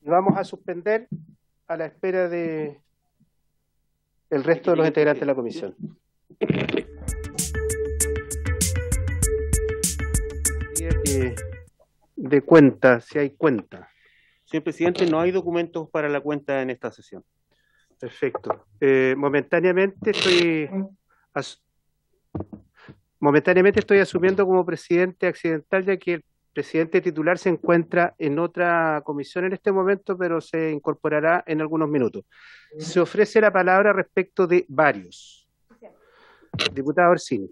y vamos a suspender a la espera de el resto de los integrantes de la comisión. De cuenta, si hay cuenta. Señor presidente, no hay documentos para la cuenta en esta sesión. Perfecto. Momentáneamente estoy asumiendo como presidente accidental, ya que el presidente titular se encuentra en otra comisión en este momento, pero se incorporará en algunos minutos. Se ofrece la palabra respecto de varios. Diputado Orsini.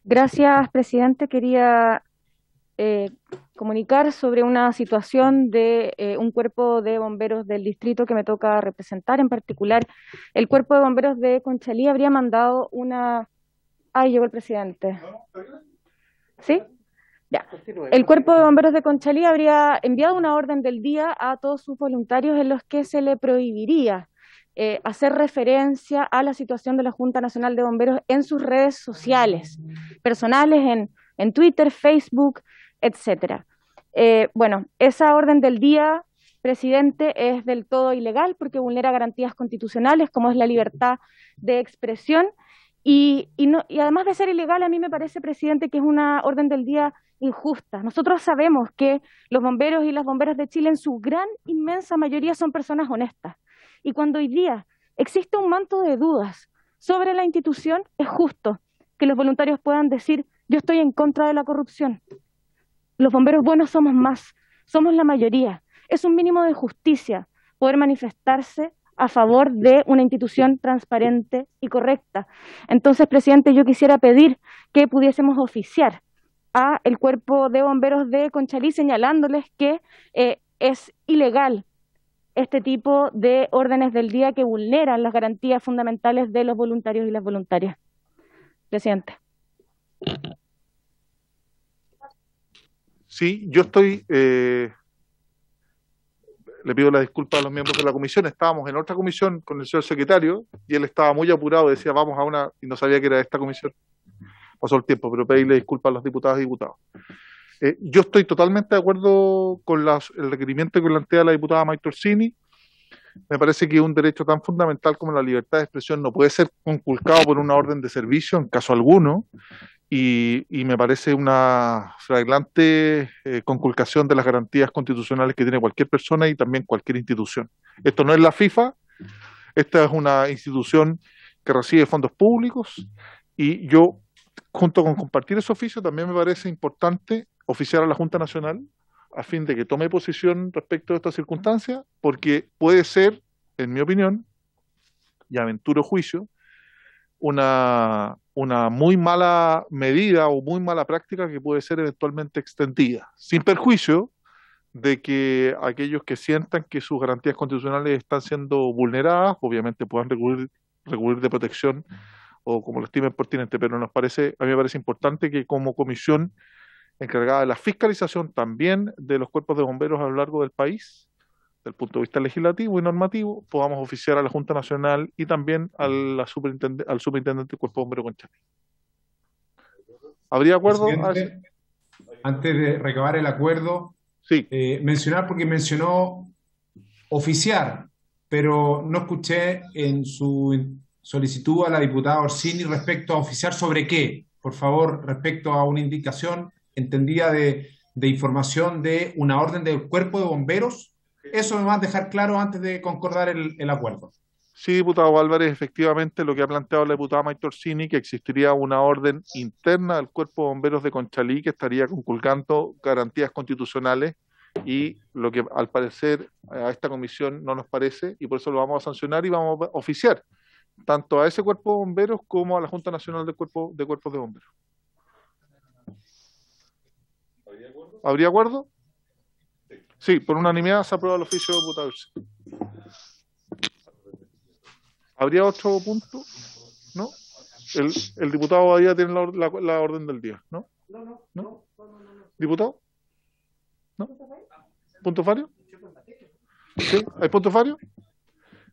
Gracias, presidente. Quería comunicar sobre una situación de un cuerpo de bomberos del distrito que me toca representar. En particular, el cuerpo de bomberos de Conchalí habría mandado una... Ahí llegó el presidente. ¿Sí? Ya. El cuerpo de bomberos de Conchalí habría enviado una orden del día a todos sus voluntarios en los que se le prohibiría hacer referencia a la situación de la Junta Nacional de Bomberos en sus redes sociales, personales, en Twitter, Facebook, etcétera. Bueno, esa orden del día, presidente, es del todo ilegal porque vulnera garantías constitucionales como es la libertad de expresión y además de ser ilegal, a mí me parece, presidente, que es una orden del día injusta. Nosotros sabemos que los bomberos y las bomberas de Chile en su gran, inmensa mayoría son personas honestas. Y cuando hoy día existe un manto de dudas sobre la institución, es justo que los voluntarios puedan decir: yo estoy en contra de la corrupción. Los bomberos buenos somos más, somos la mayoría. Es un mínimo de justicia poder manifestarse a favor de una institución transparente y correcta. Entonces, presidente, yo quisiera pedir que pudiésemos oficiar a el cuerpo de bomberos de Conchalí señalándoles que es ilegal este tipo de órdenes del día que vulneran las garantías fundamentales de los voluntarios y las voluntarias. Presidente. Sí, yo estoy, le pido la disculpa a los miembros de la comisión, estábamos en otra comisión con el señor secretario y él estaba muy apurado, decía vamos a una, y no sabía que era esta comisión, pasó el tiempo, pero pedirle disculpas a los diputados y diputados. Yo estoy totalmente de acuerdo con el requerimiento que plantea la diputada Maite Orsini. Me parece que un derecho tan fundamental como la libertad de expresión no puede ser conculcado por una orden de servicio en caso alguno, y me parece una flagrante conculcación de las garantías constitucionales que tiene cualquier persona y también cualquier institución. Esto no es la FIFA, esta es una institución que recibe fondos públicos y yo, junto con compartir ese oficio, también me parece importante oficiar a la Junta Nacional a fin de que tome posición respecto de esta circunstancia, porque puede ser, en mi opinión, y aventuro juicio, una muy mala medida o muy mala práctica que puede ser eventualmente extendida, sin perjuicio de que aquellos que sientan que sus garantías constitucionales están siendo vulneradas, obviamente puedan recurrir de protección o como lo estimen pertinente, pero a mí me parece importante que como comisión encargada de la fiscalización también de los cuerpos de bomberos a lo largo del país, desde el punto de vista legislativo y normativo, podamos oficiar a la Junta Nacional y también al superintendente del Cuerpo de Bomberos Conchalí. ¿Habría acuerdo? Antes de recabar el acuerdo, sí. Mencionar, porque mencionó oficiar, pero no escuché en su solicitud a la diputada Orsini respecto a oficiar sobre qué. Por favor, respecto a una indicación entendida de información de una orden del Cuerpo de Bomberos. Eso me va a dejar claro antes de concordar el acuerdo. Sí, diputado Álvarez, efectivamente lo que ha planteado la diputada Maite Orsini, que existiría una orden interna del Cuerpo de Bomberos de Conchalí que estaría conculcando garantías constitucionales y lo que al parecer a esta comisión no nos parece y por eso lo vamos a sancionar y vamos a oficiar tanto a ese Cuerpo de Bomberos como a la Junta Nacional de Cuerpos de Bomberos. ¿Habría acuerdo? Sí, por unanimidad se aprueba el oficio de diputados. ¿Habría otro punto? ¿No? El diputado Badía tiene la orden del día, ¿no? ¿No? ¿Diputado? ¿No? ¿Punto fario? ¿Sí? ¿Hay punto fario?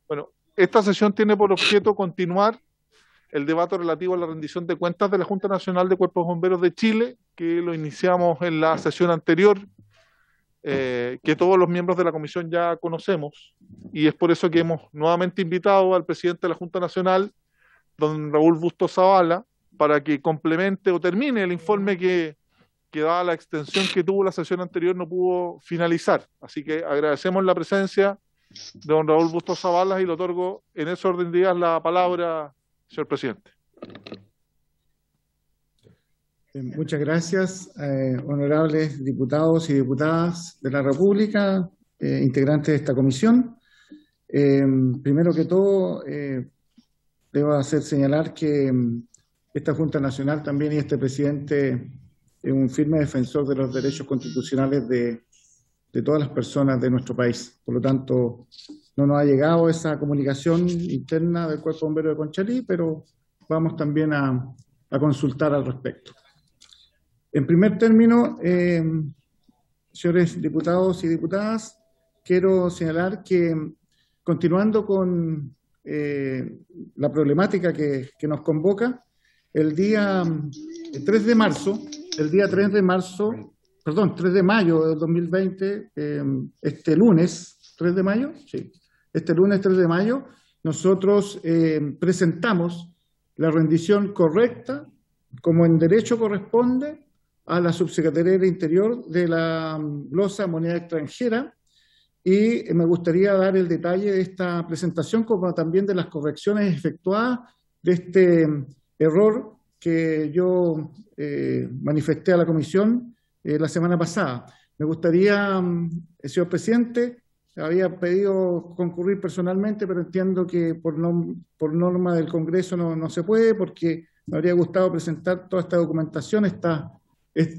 Bueno, esta sesión tiene por objeto continuar el debate relativo a la rendición de cuentas de la Junta Nacional de Cuerpos Bomberos de Chile, que lo iniciamos en la sesión anterior, que todos los miembros de la comisión ya conocemos, y es por eso que hemos nuevamente invitado al presidente de la Junta Nacional, don Raúl Bustos Zavala, para que complemente o termine el informe que dada la extensión que tuvo la sesión anterior no pudo finalizar. Así que agradecemos la presencia de don Raúl Bustos Zavala y le otorgo en ese orden de ideas la palabra, señor presidente. Muchas gracias, honorables diputados y diputadas de la República, integrantes de esta comisión. Primero que todo, debo hacer señalar que esta Junta Nacional también y este presidente es un firme defensor de los derechos constitucionales de todas las personas de nuestro país. Por lo tanto, no nos ha llegado esa comunicación interna del Cuerpo Bombero de Conchalí, pero vamos también a consultar al respecto. En primer término, señores diputados y diputadas, quiero señalar que, continuando con la problemática que nos convoca, el día 3 de mayo de 2020, este lunes 3 de mayo, sí, este lunes 3 de mayo, nosotros presentamos la rendición correcta, como en derecho corresponde, a la Subsecretaría del Interior de la glosa moneda extranjera, y me gustaría dar el detalle de esta presentación, como también de las correcciones efectuadas de este error que yo manifesté a la comisión la semana pasada. Me gustaría, señor presidente, había pedido concurrir personalmente, pero entiendo que por norma del Congreso no se puede, porque me habría gustado presentar toda esta documentación,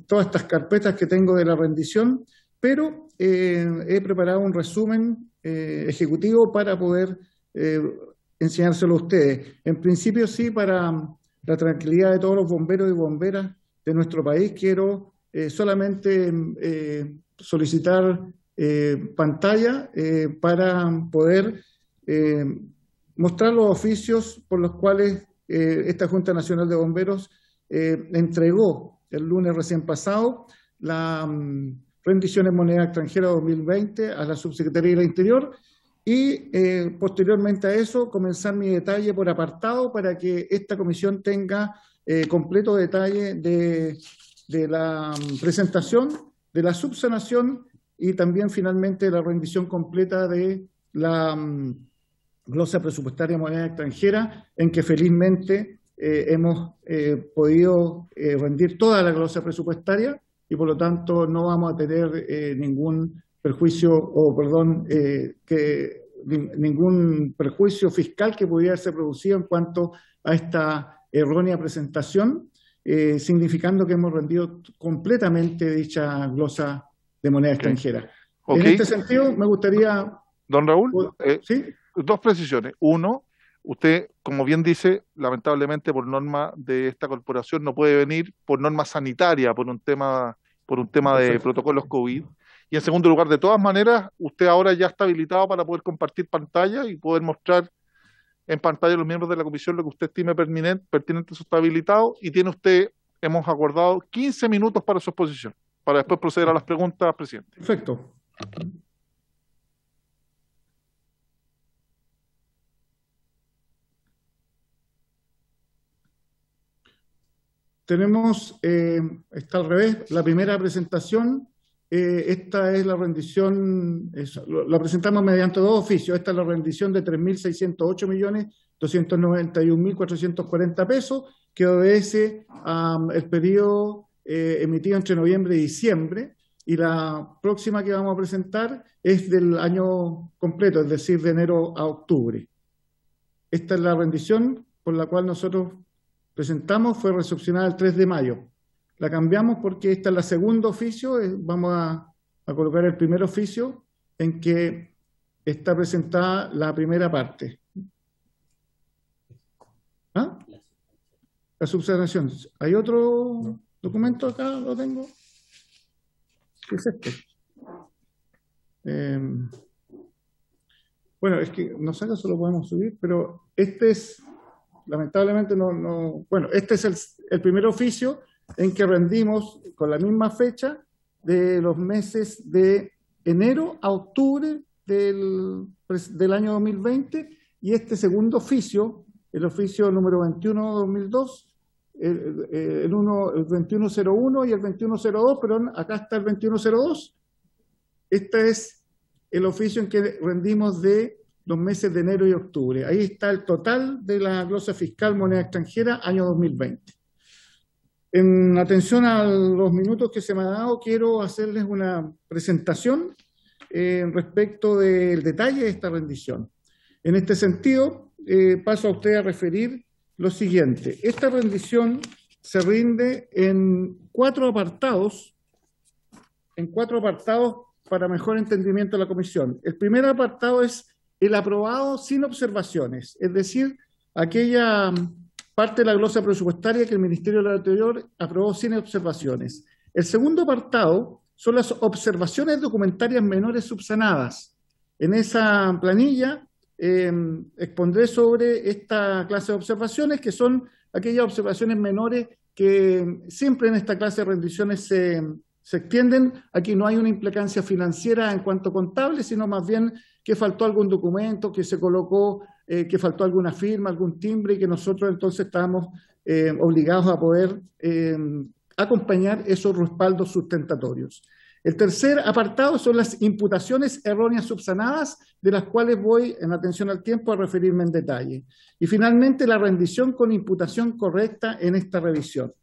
todas estas carpetas que tengo de la rendición, pero he preparado un resumen ejecutivo para poder enseñárselo a ustedes. En principio, sí, para la tranquilidad de todos los bomberos y bomberas de nuestro país, quiero solamente solicitar pantalla para poder mostrar los oficios por los cuales esta Junta Nacional de Bomberos entregó el lunes recién pasado la rendición en moneda extranjera 2020 a la Subsecretaría del Interior, y posteriormente a eso comenzar mi detalle por apartado para que esta comisión tenga completo detalle de la presentación, de la subsanación y también finalmente la rendición completa de la glosa presupuestaria de moneda extranjera, en que felizmente hemos podido rendir toda la glosa presupuestaria, y por lo tanto no vamos a tener ningún perjuicio, ningún perjuicio fiscal que pudiera ser producido en cuanto a esta errónea presentación, significando que hemos rendido completamente dicha glosa de moneda extranjera. En este sentido, me gustaría... Don Raúl, ¿sí? Dos precisiones. Uno, usted, como bien dice, lamentablemente por norma de esta corporación no puede venir por norma sanitaria, por un tema de protocolos COVID. Y en segundo lugar, de todas maneras, usted ahora ya está habilitado para poder compartir pantalla y poder mostrar en pantalla a los miembros de la comisión lo que usted estime pertinente, eso está habilitado, y tiene usted, hemos acordado, 15 minutos para su exposición, para después proceder a las preguntas, presidente. Perfecto. Tenemos, está al revés, la primera presentación, esta es la rendición, la presentamos mediante dos oficios. Esta es la rendición de 3.608.291.440 pesos, que obedece al periodo emitido entre noviembre y diciembre, y la próxima que vamos a presentar es del año completo, es decir, de enero a octubre. Esta es la rendición por la cual nosotros presentamos, fue recepcionada el 3 de mayo. La cambiamos porque esta es la segunda oficio, vamos a colocar el primer oficio en que está presentada la primera parte. ¿Ah? La subsanación. ¿Hay otro documento acá? ¿Lo tengo? ¿Qué es este? Bueno, es que no sé si lo podemos subir, pero este es lamentablemente no. Bueno, este es el primer oficio en que rendimos con la misma fecha de los meses de enero a octubre del año 2020, y este segundo oficio, el oficio número 21-2002, el 2101 y el 2102, perdón, acá está el 2102. Este es el oficio en que rendimos de los meses de enero y octubre. Ahí está el total de la glosa fiscal moneda extranjera año 2020. En atención a los minutos que se me ha dado, quiero hacerles una presentación respecto del detalle de esta rendición. En este sentido, paso a usted a referir lo siguiente. Esta rendición se rinde en cuatro apartados para mejor entendimiento de la comisión. El primer apartado es el aprobado sin observaciones, es decir, aquella parte de la glosa presupuestaria que el Ministerio del Interior aprobó sin observaciones. El segundo apartado son las observaciones documentarias menores subsanadas. En esa planilla expondré sobre esta clase de observaciones, que son aquellas observaciones menores que siempre en esta clase de rendiciones se extienden. Aquí no hay una implicancia financiera en cuanto contable, sino más bien que faltó algún documento, que se colocó, que faltó alguna firma, algún timbre, y que nosotros entonces estábamos obligados a poder acompañar esos respaldos sustentatorios. El tercer apartado son las imputaciones erróneas subsanadas, de las cuales voy, en atención al tiempo, a referirme en detalle. Y finalmente, la rendición con imputación correcta en esta revisión.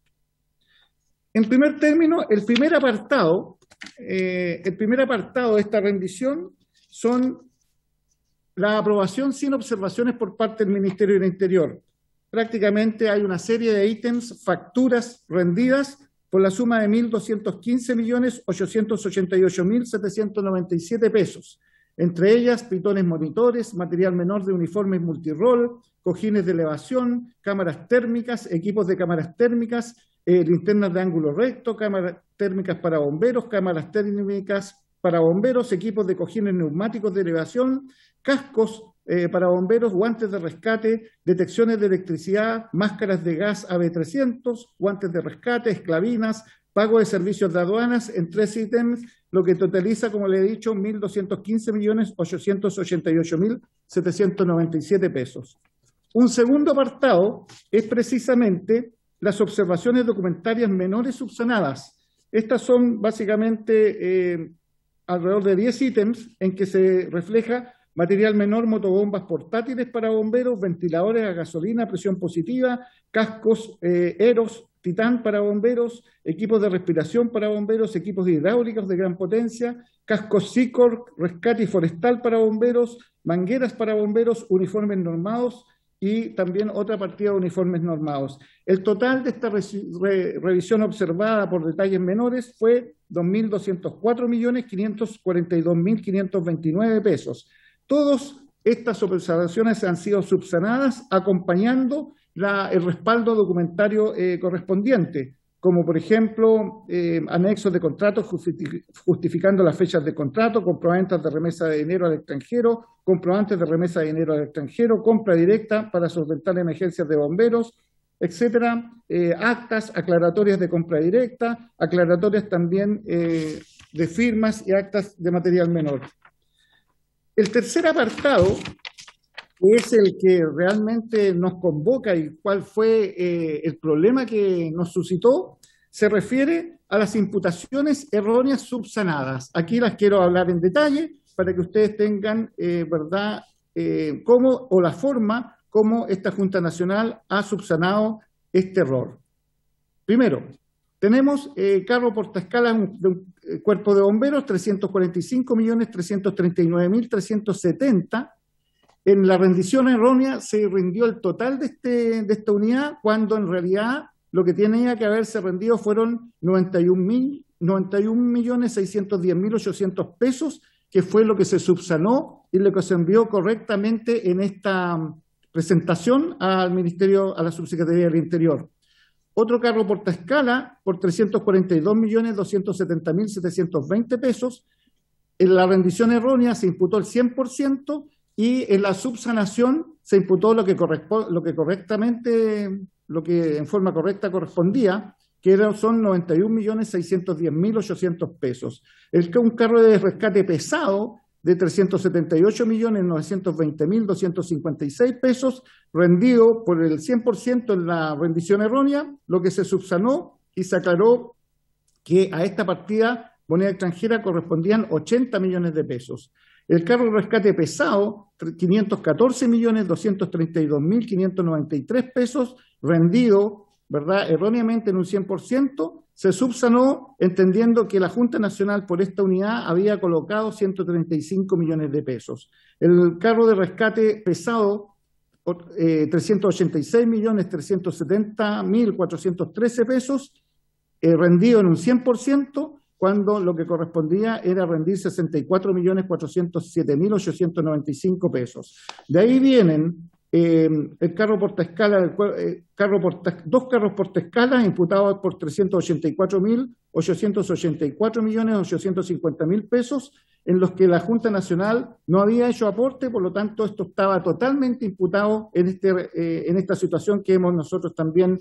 En primer término, el primer apartado de esta rendición son la aprobación sin observaciones por parte del Ministerio del Interior. Prácticamente hay una serie de ítems, facturas rendidas por la suma de 1.215.888.797 pesos. Entre ellas, pitones monitores, material menor de uniformes multirol, cojines de elevación, cámaras térmicas, equipos de cámaras térmicas, linternas de ángulo recto, cámaras térmicas para bomberos, cámaras térmicas para bomberos, equipos de cojines neumáticos de elevación, cascos para bomberos, guantes de rescate, detecciones de electricidad, máscaras de gas AB300, guantes de rescate, esclavinas, pago de servicios de aduanas en 3 ítems, lo que totaliza, como le he dicho, 1.215.888.797 pesos. Un segundo apartado es precisamente las observaciones documentarias menores subsanadas. Estas son básicamente alrededor de 10 ítems en que se refleja material menor, motobombas portátiles para bomberos, ventiladores a gasolina, presión positiva, cascos Eros, Titán para bomberos, equipos de respiración para bomberos, equipos hidráulicos de gran potencia, cascos Sicor, rescate y forestal para bomberos, mangueras para bomberos, uniformes normados y también otra partida de uniformes normados. El total de esta revisión observada por detalles menores fue 2.204.542.529 pesos. Todas estas observaciones han sido subsanadas acompañando el respaldo documentario correspondiente, como por ejemplo anexos de contratos justificando las fechas de contrato, comprobantes de remesa de dinero al extranjero, comprobantes de remesa de dinero al extranjero, compra directa para solventar emergencias de bomberos, etcétera, actas aclaratorias de compra directa, aclaratorias también de firmas y actas de material menor. El tercer apartado, que es el que realmente nos convoca y cuál fue el problema que nos suscitó, se refiere a las imputaciones erróneas subsanadas. Aquí las quiero hablar en detalle para que ustedes tengan, cómo o la forma como esta Junta Nacional ha subsanado este error. Primero, tenemos cargo portaescala de un cuerpo de bomberos, 345.339.370. En la rendición errónea se rindió el total de esta unidad, cuando en realidad lo que tenía que haberse rendido fueron 91.610.800 pesos, que fue lo que se subsanó y lo que se envió correctamente en esta presentación al Ministerio, a la Subsecretaría del Interior. Otro carro portaescala por 342.270.720 pesos. En la rendición errónea se imputó el 100%, y en la subsanación se imputó lo que en forma correcta correspondía, que son 91.610.800 pesos. Un carro de rescate pesado de 378.920.256 pesos, rendido por el 100% en la rendición errónea, lo que se subsanó y se aclaró que a esta partida moneda extranjera correspondían 80 millones de pesos. El carro de rescate pesado, 514.232.593 pesos, rendido, ¿verdad?, erróneamente en un 100%, se subsanó entendiendo que la Junta Nacional por esta unidad había colocado 135 millones de pesos. El carro de rescate pesado, 386.370.413 pesos, rendido en un 100%, cuando lo que correspondía era rendir 64.407.895 pesos. De ahí vienen el carro portaescala, dos carros portaescala imputados por 384.884.850.000 pesos, en los que la Junta Nacional no había hecho aporte, por lo tanto esto estaba totalmente imputado en esta situación que hemos nosotros también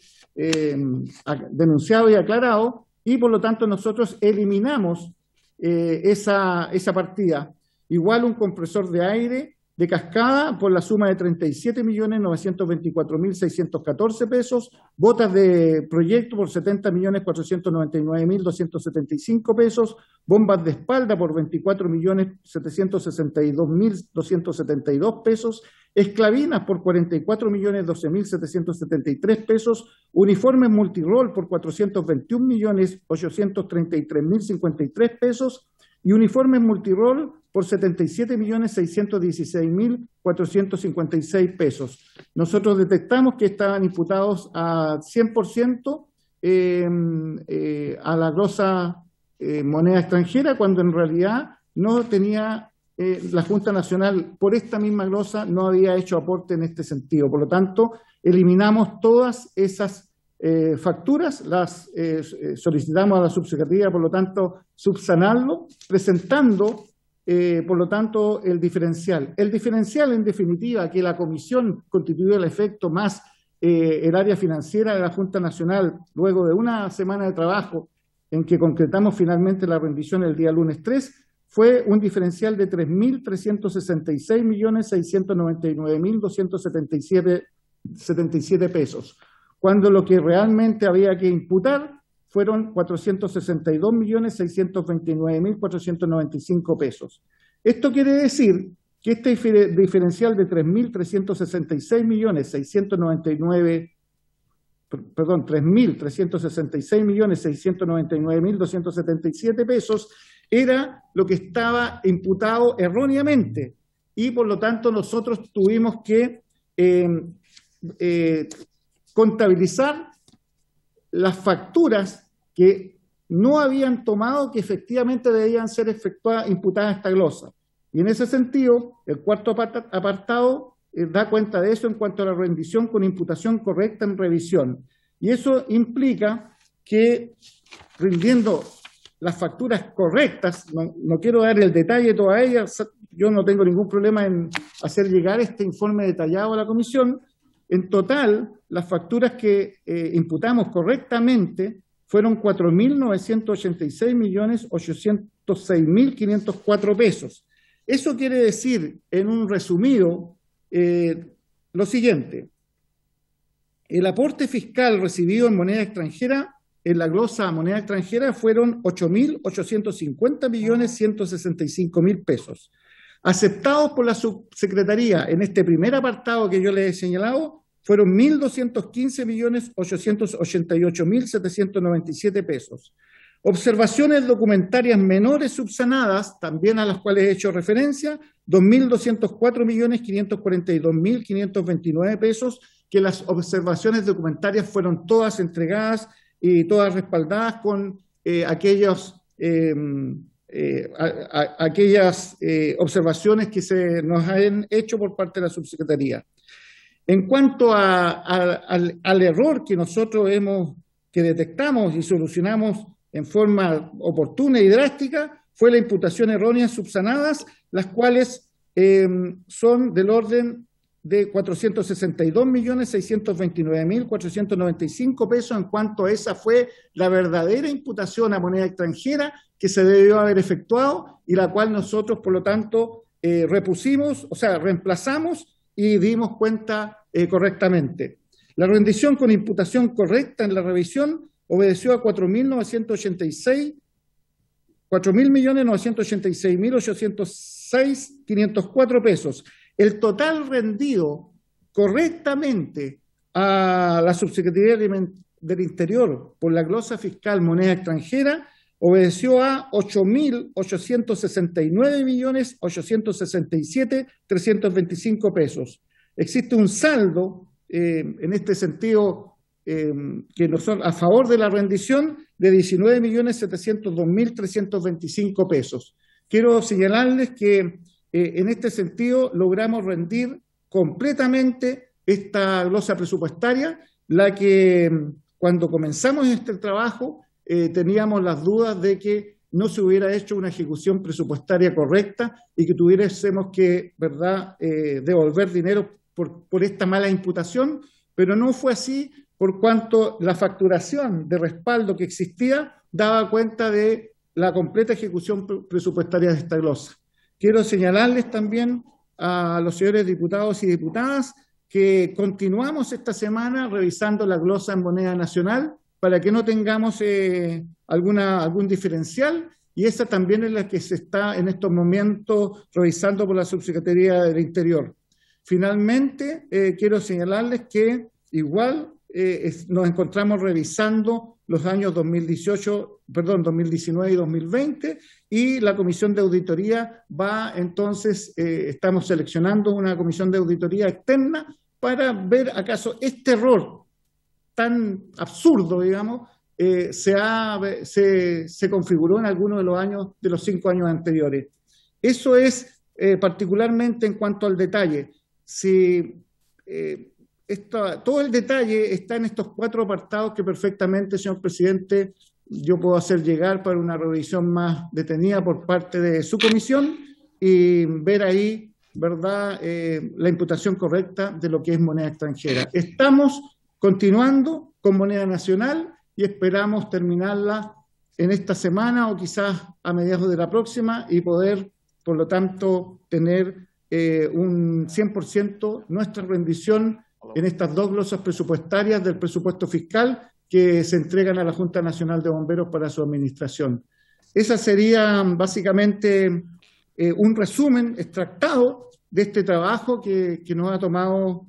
denunciado y aclarado, y por lo tanto nosotros eliminamos esa partida. Igual un compresor de aire de cascada por la suma de 37.924.614 pesos, botas de proyecto por 70.499.275 pesos, bombas de espalda por 24.762.272 pesos, esclavinas por 44.012.773 pesos, uniformes multirol por 421.833.053 pesos y uniformes multirol por 77.616.456 pesos. Nosotros detectamos que estaban imputados a 100% a la glosa moneda extranjera, cuando en realidad no tenía la Junta Nacional, por esta misma glosa, no había hecho aporte en este sentido. Por lo tanto, eliminamos todas esas facturas, las solicitamos a la subsecretaría, por lo tanto, subsanarlo, presentando, por lo tanto, el diferencial. El diferencial, en definitiva, que la comisión constituyó el efecto más el área financiera de la Junta Nacional, luego de una semana de trabajo en que concretamos finalmente la rendición el día lunes 3, fue un diferencial de 3.366.699.277 pesos, cuando lo que realmente había que imputar fueron 462.629.495 pesos. Esto quiere decir que este diferencial de 3.366.699.277 pesos era lo que estaba imputado erróneamente, y por lo tanto nosotros tuvimos que contabilizar las facturas que no habían tomado, que efectivamente debían ser imputadas a esta glosa. Y en ese sentido, el cuarto apartado da cuenta de eso en cuanto a la rendición con imputación correcta en revisión. Y eso implica que, rindiendo las facturas correctas, no quiero dar el detalle de todas ellas, yo no tengo ningún problema en hacer llegar este informe detallado a la comisión. En total, las facturas que imputamos correctamente fueron 4.986.806.504 pesos. Eso quiere decir, en un resumido, lo siguiente: el aporte fiscal recibido en moneda extranjera, en la glosa moneda extranjera, fueron 8.850.165.000 pesos. Aceptados por la subsecretaría en este primer apartado que yo les he señalado, fueron 1.215.888.797 pesos. Observaciones documentarias menores subsanadas, también a las cuales he hecho referencia, 2.204.542.529 pesos, que las observaciones documentarias fueron todas entregadas y todas respaldadas con aquellas observaciones que se nos han hecho por parte de la subsecretaría. En cuanto al error que nosotros detectamos y solucionamos en forma oportuna y drástica, fue la imputación errónea subsanadas, las cuales son del orden de 462.629.495 pesos en cuanto a esa fue la verdadera imputación a moneda extranjera que se debió haber efectuado y la cual nosotros, por lo tanto, reemplazamos y dimos cuenta correctamente. La rendición con imputación correcta en la revisión obedeció a 4.986.806.504 pesos. El total rendido correctamente a la Subsecretaría del Interior por la glosa fiscal moneda extranjera obedeció a 8.869.867.325 pesos. Existe un saldo en este sentido que no son a favor de la rendición de 19.702.325 pesos. Quiero señalarles que en este sentido logramos rendir completamente esta glosa presupuestaria, la que cuando comenzamos este trabajo teníamos las dudas de que no se hubiera hecho una ejecución presupuestaria correcta y que tuviésemos que, devolver dinero por esta mala imputación, pero no fue así por cuanto la facturación de respaldo que existía daba cuenta de la completa ejecución presupuestaria de esta glosa. Quiero señalarles también a los señores diputados y diputadas que continuamos esta semana revisando la glosa en moneda nacional para que no tengamos algún diferencial, y esa también es la que se está en estos momentos revisando por la Subsecretaría del Interior. Finalmente, quiero señalarles que igual nos encontramos revisando los años 2019 y 2020, y la Comisión de Auditoría estamos seleccionando una Comisión de Auditoría externa para ver acaso este error tan absurdo, digamos, se configuró en alguno de los 5 años anteriores. Eso es particularmente en cuanto al detalle. Todo el detalle está en estos 4 apartados que perfectamente, señor presidente, yo puedo hacer llegar para una revisión más detenida por parte de su comisión y ver ahí, la imputación correcta de lo que es moneda extranjera. Estamos continuando con moneda nacional y esperamos terminarla en esta semana o quizás a mediados de la próxima y poder, por lo tanto, tener un 100% nuestra rendición en estas 2 glosas presupuestarias del presupuesto fiscal que se entregan a la Junta Nacional de Bomberos para su administración. Esa sería básicamente un resumen extractado de este trabajo que nos ha tomado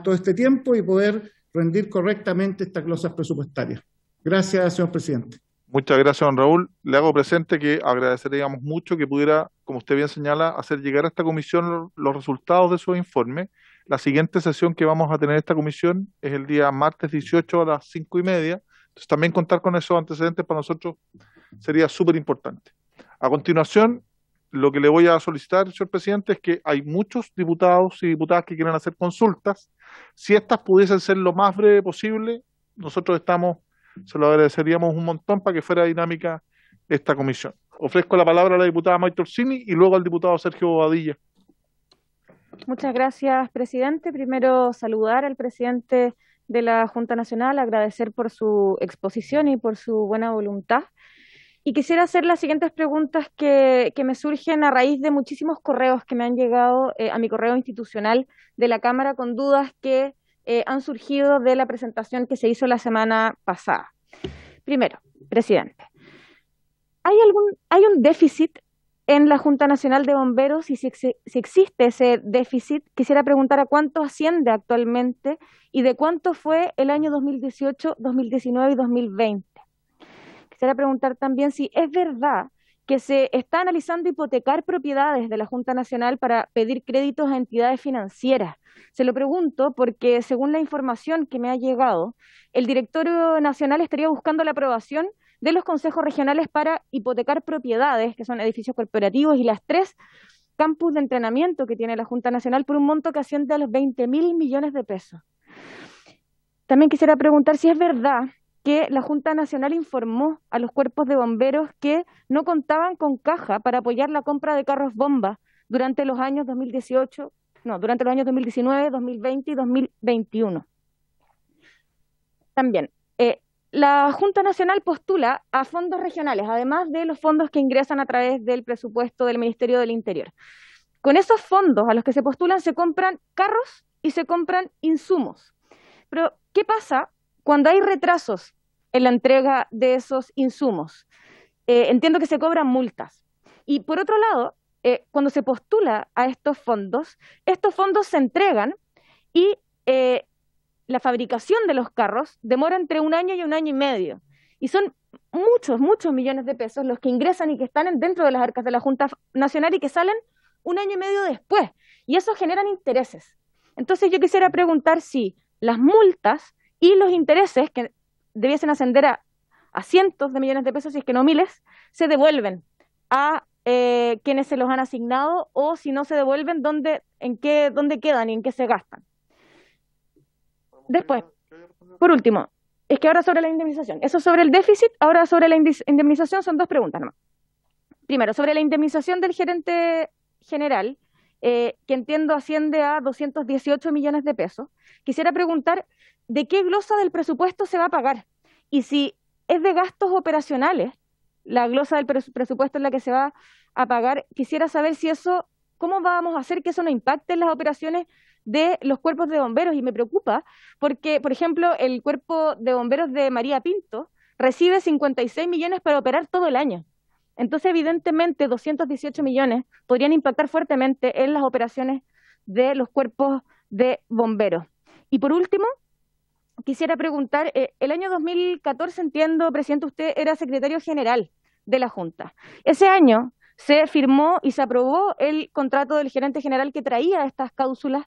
todo este tiempo y poder rendir correctamente estas glosas presupuestarias. Gracias, señor presidente. Muchas gracias, don Raúl. Le hago presente que agradeceríamos mucho que pudiera, como usted bien señala, hacer llegar a esta comisión los resultados de su informe. La siguiente sesión que vamos a tener esta comisión es el día martes 18 a las 5:30. Entonces también contar con esos antecedentes para nosotros sería súper importante. A continuación, lo que le voy a solicitar, señor presidente, es que hay muchos diputados y diputadas que quieren hacer consultas. Si estas pudiesen ser lo más breve posible, nosotros se lo agradeceríamos un montón para que fuera dinámica esta comisión. Ofrezco la palabra a la diputada Maite Orsini y luego al diputado Sergio Bobadilla. Muchas gracias, presidente. Primero, saludar al presidente de la Junta Nacional, agradecer por su exposición y por su buena voluntad. Y quisiera hacer las siguientes preguntas que me surgen a raíz de muchísimos correos que me han llegado a mi correo institucional de la Cámara con dudas que han surgido de la presentación que se hizo la semana pasada. Primero, presidente, ¿hay un déficit en la Junta Nacional de Bomberos? Y si existe ese déficit, quisiera preguntar a cuánto asciende actualmente y de cuánto fue el año 2018, 2019 y 2020. Quisiera preguntar también si es verdad que se está analizando hipotecar propiedades de la Junta Nacional para pedir créditos a entidades financieras. Se lo pregunto porque, según la información que me ha llegado, el Directorio Nacional estaría buscando la aprobación de los consejos regionales para hipotecar propiedades, que son edificios corporativos, y las 3 campus de entrenamiento que tiene la Junta Nacional por un monto que asciende a los 20.000 millones de pesos. También quisiera preguntar si es verdad que la Junta Nacional informó a los cuerpos de bomberos que no contaban con caja para apoyar la compra de carros bomba durante los años 2019, 2020 y 2021. También, la Junta Nacional postula a fondos regionales, además de los fondos que ingresan a través del presupuesto del Ministerio del Interior. Con esos fondos a los que se postulan se compran carros y se compran insumos. Pero, ¿qué pasa cuando hay retrasos en la entrega de esos insumos? Entiendo que se cobran multas. Y por otro lado, cuando se postula a estos fondos se entregan y la fabricación de los carros demora entre 1 año y 1 año y medio. Y son muchos millones de pesos los que ingresan y que están dentro de las arcas de la Junta Nacional y que salen 1 año y medio después. Y eso generan intereses. Entonces yo quisiera preguntar si las multas y los intereses, que debiesen ascender a cientos de millones de pesos, si es que no miles, se devuelven a quienes se los han asignado, o si no se devuelven, dónde quedan y en qué se gastan. Después, por último, es que ahora sobre la indemnización, eso sobre el déficit, ahora sobre la indemnización son 2 preguntas nomás. Primero, sobre la indemnización del gerente general, que entiendo asciende a 218 millones de pesos, quisiera preguntar de qué glosa del presupuesto se va a pagar, y si es de gastos operacionales, la glosa del presupuesto en la que se va a pagar. Quisiera saber si eso, cómo vamos a hacer que eso no impacte en las operaciones de los cuerpos de bomberos, y me preocupa porque, por ejemplo, el cuerpo de bomberos de María Pinto recibe 56 millones para operar todo el año. Entonces, evidentemente, 218 millones podrían impactar fuertemente en las operaciones de los cuerpos de bomberos. Y por último, quisiera preguntar, el año 2014, entiendo, presidente, usted era secretario general de la Junta. Ese año se firmó y se aprobó el contrato del gerente general que traía estas cláusulas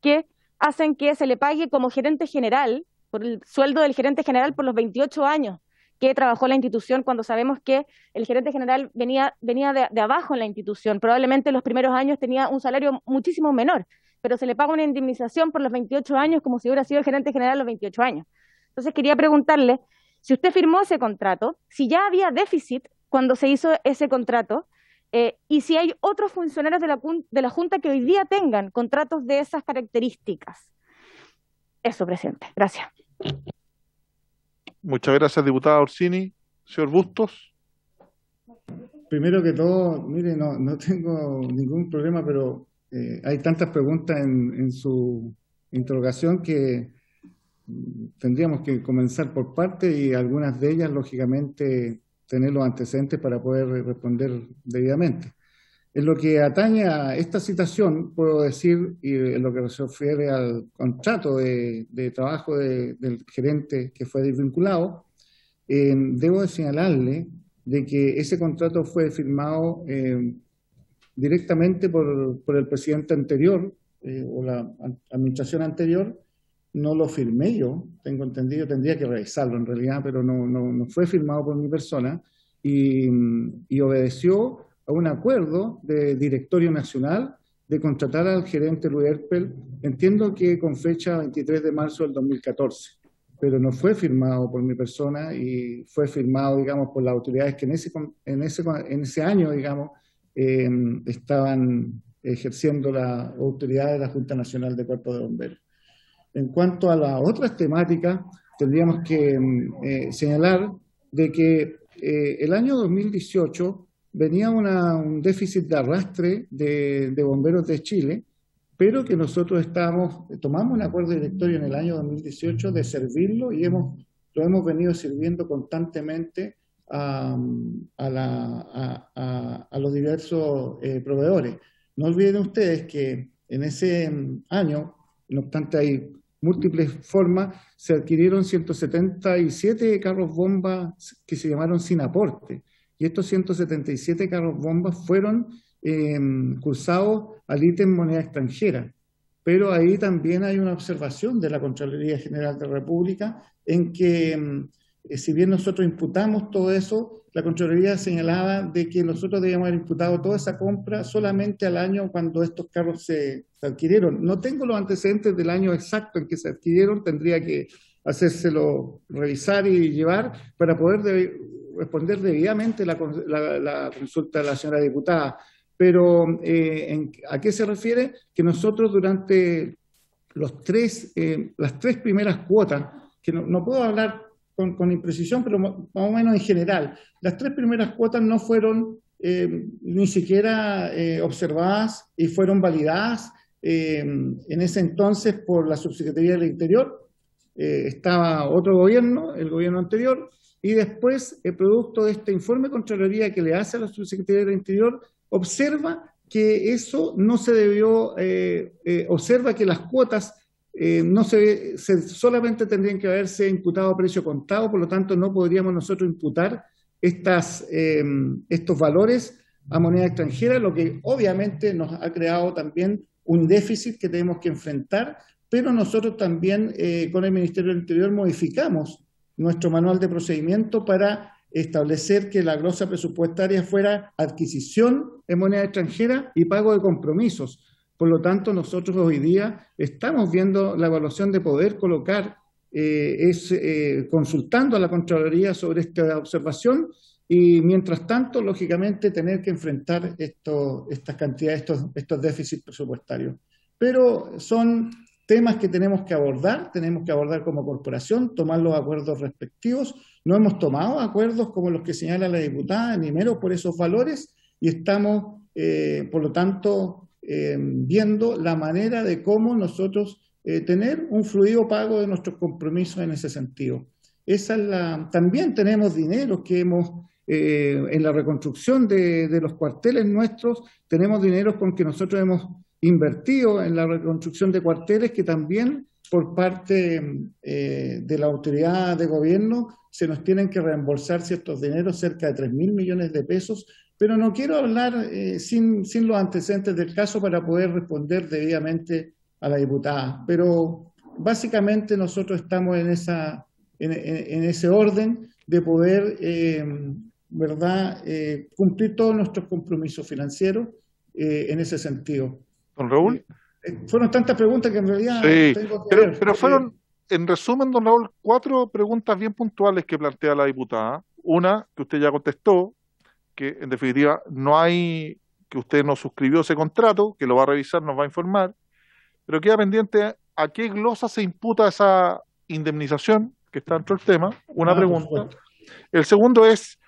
que hacen que se le pague como gerente general, por el sueldo del gerente general por los 28 años que trabajó la institución, cuando sabemos que el gerente general venía de abajo en la institución. Probablemente en los primeros años tenía un salario muchísimo menor, pero se le paga una indemnización por los 28 años como si hubiera sido el gerente general los 28 años. Entonces quería preguntarle si usted firmó ese contrato, si ya había déficit cuando se hizo ese contrato, y si hay otros funcionarios de la Junta que hoy día tengan contratos de esas características. Eso, presidente. Gracias. Muchas gracias, diputada Orsini. Señor Bustos. Primero que todo, mire, no tengo ningún problema, pero hay tantas preguntas en su interrogación que tendríamos que comenzar por partes, y algunas de ellas, lógicamente, tener los antecedentes para poder responder debidamente. En lo que atañe a esta situación, puedo decir, y en lo que se refiere al contrato de trabajo del gerente que fue desvinculado, debo de señalarle de que ese contrato fue firmado directamente por el presidente anterior, o la administración anterior. No lo firmé yo, tengo entendido, tendría que revisarlo en realidad, pero no fue firmado por mi persona, y obedeció a un acuerdo de directorio nacional de contratar al gerente Luis Erpel, entiendo que con fecha 23 de marzo del 2014, pero no fue firmado por mi persona, y fue firmado, digamos, por las autoridades que en ese año, digamos, estaban ejerciendo la autoridad de la Junta Nacional de Cuerpos de Bomberos. En cuanto a las otras temáticas, tendríamos que señalar de que el año 2018 venía un déficit de arrastre de bomberos de Chile, pero que nosotros tomamos un acuerdo directorio en el año 2018 de servirlo, y lo hemos venido sirviendo constantemente a los diversos proveedores. No olviden ustedes que en ese año, no obstante hay múltiples formas, se adquirieron 177 carros bomba que se llamaron sin aporte, y estos 177 carros bombas fueron cursados al ítem moneda extranjera. Pero ahí también hay una observación de la Contraloría General de la República en que, si bien nosotros imputamos todo eso, la Contraloría señalaba de que nosotros debíamos haber imputado toda esa compra solamente al año cuando estos carros se adquirieron. No tengo los antecedentes del año exacto en que se adquirieron, tendría que hacérselo revisar y llevar para poder responder debidamente la consulta de la señora diputada. pero ¿a qué se refiere? Que nosotros durante las tres primeras cuotas, que no puedo hablar con imprecisión, pero más o menos en general, las 3 primeras cuotas no fueron ni siquiera observadas y fueron validadas en ese entonces por la Subsecretaría del Interior. Estaba otro gobierno, el gobierno anterior, y después, producto de este informe de Contraloría que le hace a la Subsecretaría del Interior, observa que eso no se debió, observa que las cuotas solamente tendrían que haberse imputado a precio contado, por lo tanto no podríamos nosotros imputar estos valores a moneda extranjera, lo que obviamente nos ha creado también un déficit que tenemos que enfrentar, pero nosotros también con el Ministerio del Interior modificamos nuestro manual de procedimiento para establecer que la glosa presupuestaria fuera adquisición en moneda extranjera y pago de compromisos. Por lo tanto, nosotros hoy día estamos viendo la evaluación de poder colocar, consultando a la Contraloría sobre esta observación y, mientras tanto, lógicamente, tener que enfrentar estas cantidades, estos déficits presupuestarios. Pero son temas que tenemos que abordar como corporación, tomar los acuerdos respectivos. No hemos tomado acuerdos como los que señala la diputada, ni menos por esos valores, y estamos, por lo tanto, viendo la manera de cómo nosotros tener un fluido pago de nuestros compromisos en ese sentido. También tenemos dinero que hemos, en la reconstrucción de los cuarteles nuestros, tenemos dinero con que nosotros hemos invertido en la reconstrucción de cuarteles que también por parte de la autoridad de gobierno se nos tienen que reembolsar ciertos dineros, cerca de 3.000 millones de pesos, pero no quiero hablar sin los antecedentes del caso para poder responder debidamente a la diputada, pero básicamente nosotros estamos en ese orden de poder cumplir todos nuestros compromisos financieros en ese sentido. Don Raúl. Fueron tantas preguntas que en realidad sí, tengo que ver. Pero fueron, en resumen, don Raúl, 4 preguntas bien puntuales que plantea la diputada. Una, que usted ya contestó, que en definitiva que usted no suscribió ese contrato, que lo va a revisar, nos va a informar, pero queda pendiente a qué glosa se imputa esa indemnización, que está dentro del tema, una pregunta. El segundo es,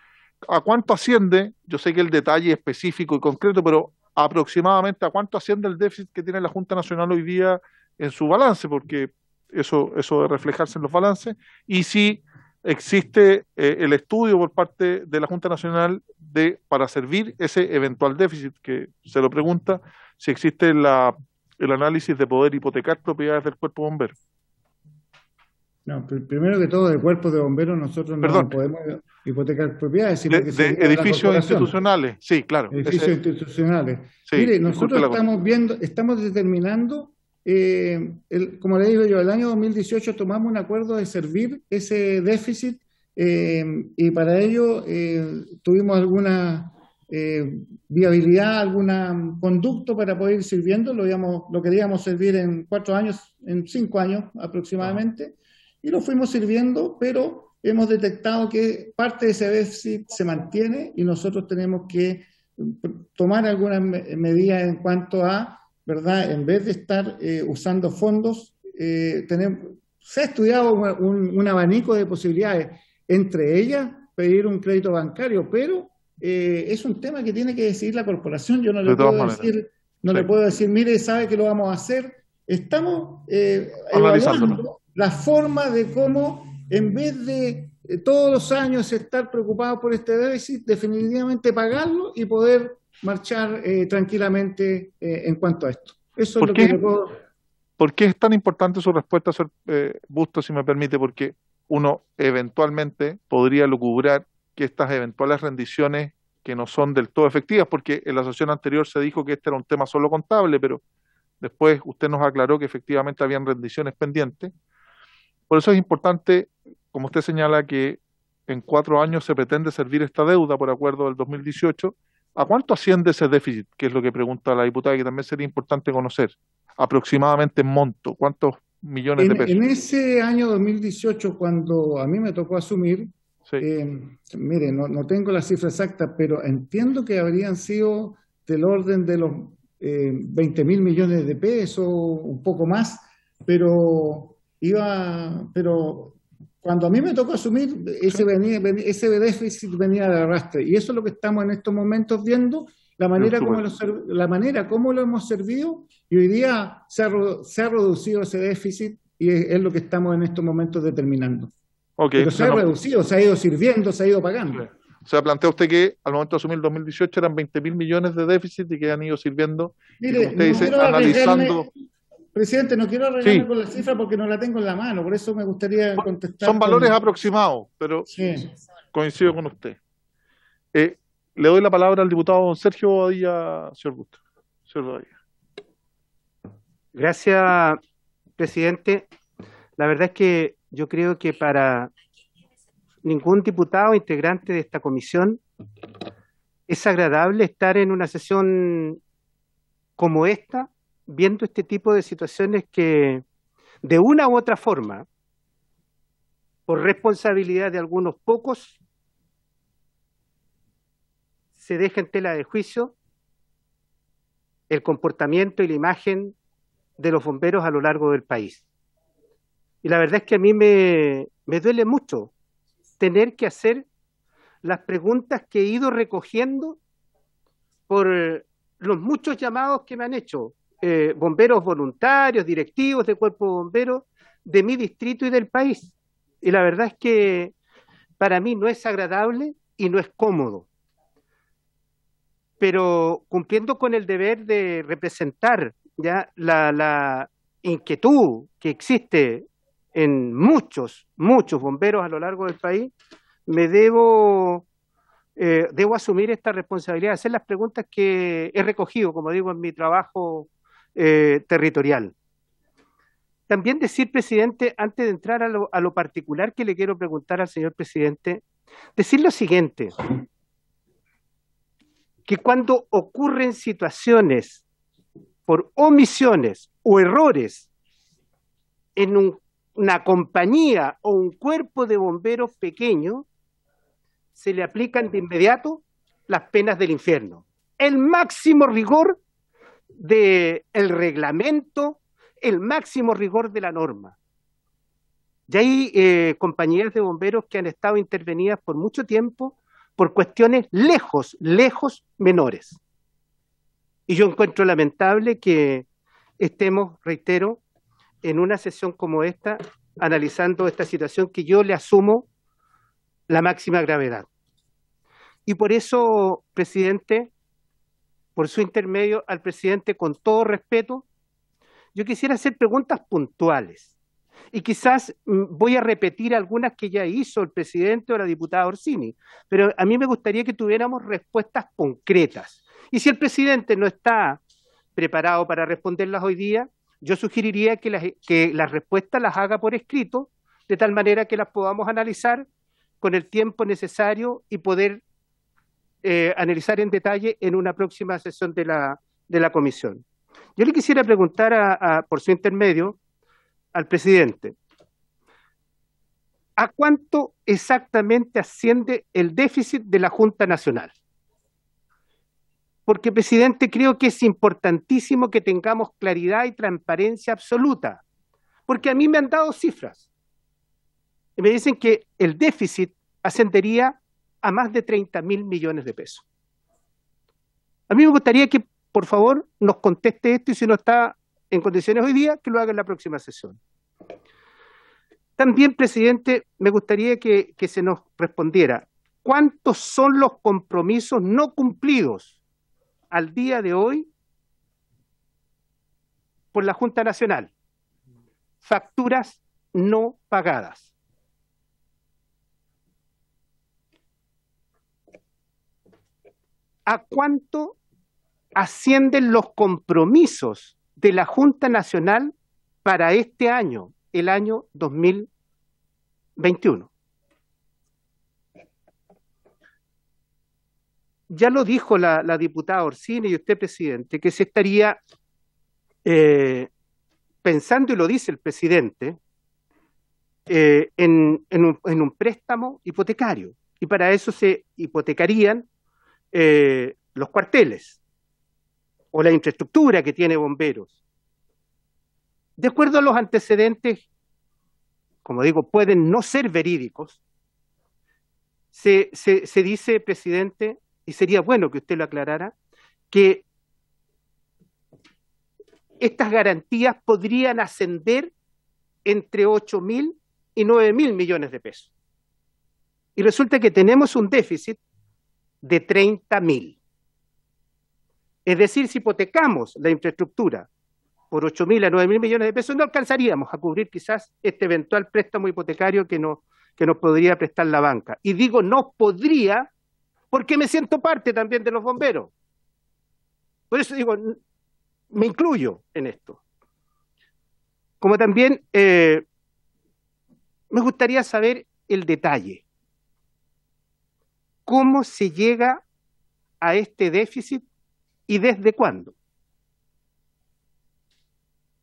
¿a cuánto asciende? Yo sé que el detalle específico y concreto, pero aproximadamente a cuánto asciende el déficit que tiene la Junta Nacional hoy día en su balance, porque eso debe reflejarse en los balances, y si existe el estudio por parte de la Junta Nacional para servir ese eventual déficit, que se lo pregunta, si existe el análisis de poder hipotecar propiedades del Cuerpo de Bomberos. No, primero que todo, del Cuerpo de Bomberos nosotros no podemos hipotecar propiedades, sino que de edificios institucionales, sí, claro. Edificios institucionales. Sí, mire, nosotros estamos determinando, como le digo yo, el año 2018 tomamos un acuerdo de servir ese déficit y para ello tuvimos alguna viabilidad, algún conducto para poder ir sirviendo, lo queríamos servir en 4 años, en 5 años aproximadamente, y lo fuimos sirviendo, pero hemos detectado que parte de ese déficit se mantiene y nosotros tenemos que tomar algunas medidas en cuanto a, ¿verdad? En vez de estar usando fondos, se ha estudiado un abanico de posibilidades, entre ellas pedir un crédito bancario, pero es un tema que tiene que decidir la corporación. Yo no le puedo decir, mire, sabe que lo vamos a hacer. Estamos evaluando la forma de cómo, en vez de todos los años estar preocupados por este déficit, definitivamente pagarlo y poder marchar tranquilamente en cuanto a esto. Eso es lo que le puedo... ¿Por qué es tan importante su respuesta, señor Bustos, si me permite? Porque uno eventualmente podría lucubrar que estas eventuales rendiciones que no son del todo efectivas, porque en la sesión anterior se dijo que este era un tema solo contable, pero después usted nos aclaró que efectivamente habían rendiciones pendientes. Por eso es importante, como usted señala, que en 4 años se pretende servir esta deuda por acuerdo del 2018. ¿A cuánto asciende ese déficit? Que es lo que pregunta la diputada, que también sería importante conocer. Aproximadamente en monto, ¿cuántos millones de pesos? En ese año 2018, cuando a mí me tocó asumir, sí. Mire, no tengo la cifra exacta, pero entiendo que habrían sido del orden de los 20.000 millones de pesos, un poco más, pero cuando a mí me tocó asumir, ese déficit venía de arrastre. Y eso es lo que estamos en estos momentos viendo, la manera como lo hemos servido, y hoy día se ha reducido ese déficit y es lo que estamos en estos momentos determinando. Okay, pero se ha reducido, se ha ido sirviendo, se ha ido pagando. O sea, plantea usted que al momento de asumir el 2018 eran 20.000 millones de déficit y que han ido sirviendo. Mire, usted dice, analizando. Presidente, no quiero arreglarme con la cifra porque no la tengo en la mano, por eso me gustaría contestar. Son valores aproximados, pero coincido con usted. Le doy la palabra al diputado don Sergio Bobadilla, señor Busto. Señor Bobadilla. Gracias, presidente. La verdad es que yo creo que para ningún diputado integrante de esta comisión es agradable estar en una sesión como esta, viendo este tipo de situaciones que, de una u otra forma, por responsabilidad de algunos pocos, se deja en tela de juicio el comportamiento y la imagen de los bomberos a lo largo del país. Y la verdad es que a mí me duele mucho tener que hacer las preguntas que he ido recogiendo por los muchos llamados que me han hecho bomberos voluntarios, directivos de cuerpo de bomberos de mi distrito y del país. Y la verdad es que para mí no es agradable y no es cómodo. Pero cumpliendo con el deber de representar ya la inquietud que existe en muchos bomberos a lo largo del país, debo asumir esta responsabilidad, hacer las preguntas que he recogido, como digo, en mi trabajo territorial. También decir, presidente, antes de entrar a lo particular que le quiero preguntar al señor presidente, decir lo siguiente, que cuando ocurren situaciones por omisiones o errores en una compañía o un cuerpo de bomberos pequeño, se le aplican de inmediato las penas del infierno. El máximo rigor del reglamento, el máximo rigor de la norma. Ya hay compañías de bomberos que han estado intervenidas por mucho tiempo por cuestiones lejos menores. Y yo encuentro lamentable que estemos, reitero, en una sesión como esta, analizando esta situación que yo le asumo la máxima gravedad. Y por eso, presidente, por su intermedio al presidente, con todo respeto, yo quisiera hacer preguntas puntuales. Y quizás voy a repetir algunas que ya hizo el presidente o la diputada Orsini, pero a mí me gustaría que tuviéramos respuestas concretas. Y si el presidente no está preparado para responderlas hoy día, yo sugeriría que las respuestas las haga por escrito, de tal manera que las podamos analizar con el tiempo necesario y poder analizar en detalle en una próxima sesión de la comisión. Yo le quisiera preguntar por su intermedio al presidente, ¿a cuánto exactamente asciende el déficit de la Junta Nacional? Porque, presidente, creo que es importantísimo que tengamos claridad y transparencia absoluta, porque a mí me han dado cifras y me dicen que el déficit ascendería a más de 30.000 millones de pesos. A mí me gustaría que, por favor, nos conteste esto y si no está en condiciones hoy día, que lo haga en la próxima sesión. También, presidente, me gustaría que se nos respondiera, ¿cuántos son los compromisos no cumplidos al día de hoy por la Junta Nacional? Facturas no pagadas. ¿A cuánto ascienden los compromisos de la Junta Nacional para este año, el año 2021? Ya lo dijo la diputada Orsini y usted, presidente, que se estaría pensando, y lo dice el presidente, en un préstamo hipotecario. Y para eso se hipotecarían los cuarteles. o la infraestructura que tiene bomberos. De acuerdo a los antecedentes, como digo, pueden no ser verídicos, se dice, presidente, y sería bueno que usted lo aclarara, que estas garantías podrían ascender entre 8.000 y 9.000 millones de pesos. Y resulta que tenemos un déficit de 30.000. Es decir, si hipotecamos la infraestructura por 8.000 a 9.000 millones de pesos, no alcanzaríamos a cubrir quizás este eventual préstamo hipotecario que nos podría prestar la banca. Y digo no podría porque me siento parte también de los bomberos. Por eso digo, me incluyo en esto. Como también me gustaría saber el detalle. ¿Cómo se llega a este déficit y desde cuándo?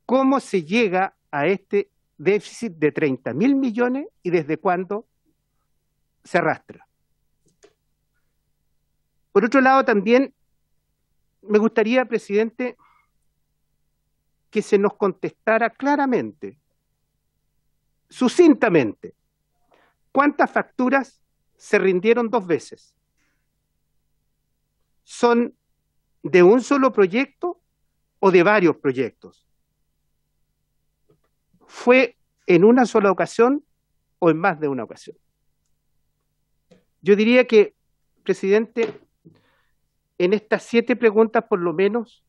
¿Cómo se llega a este déficit de 30.000 millones y desde cuándo se arrastra? Por otro lado, también me gustaría, presidente, que se nos contestara claramente, sucintamente, ¿cuántas facturas se rindieron 2 veces? ¿Son de un solo proyecto o de varios proyectos? ¿Fue en una sola ocasión o en más de una ocasión? Yo diría que, presidente, en estas 7 preguntas por lo menos,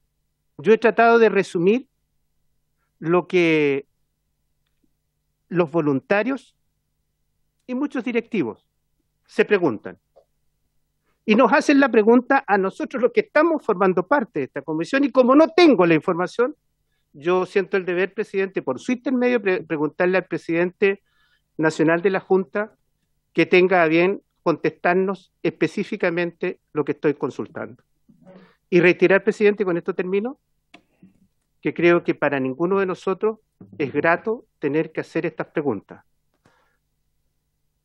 yo he tratado de resumir lo que los voluntarios y muchos directivos se preguntan. Y nos hacen la pregunta a nosotros los que estamos formando parte de esta comisión, y como no tengo la información, yo siento el deber, presidente, por su intermedio, preguntarle al presidente nacional de la Junta que tenga a bien contestarnos específicamente lo que estoy consultando. Y reiterar, presidente, con esto termino, que creo que para ninguno de nosotros es grato tener que hacer estas preguntas.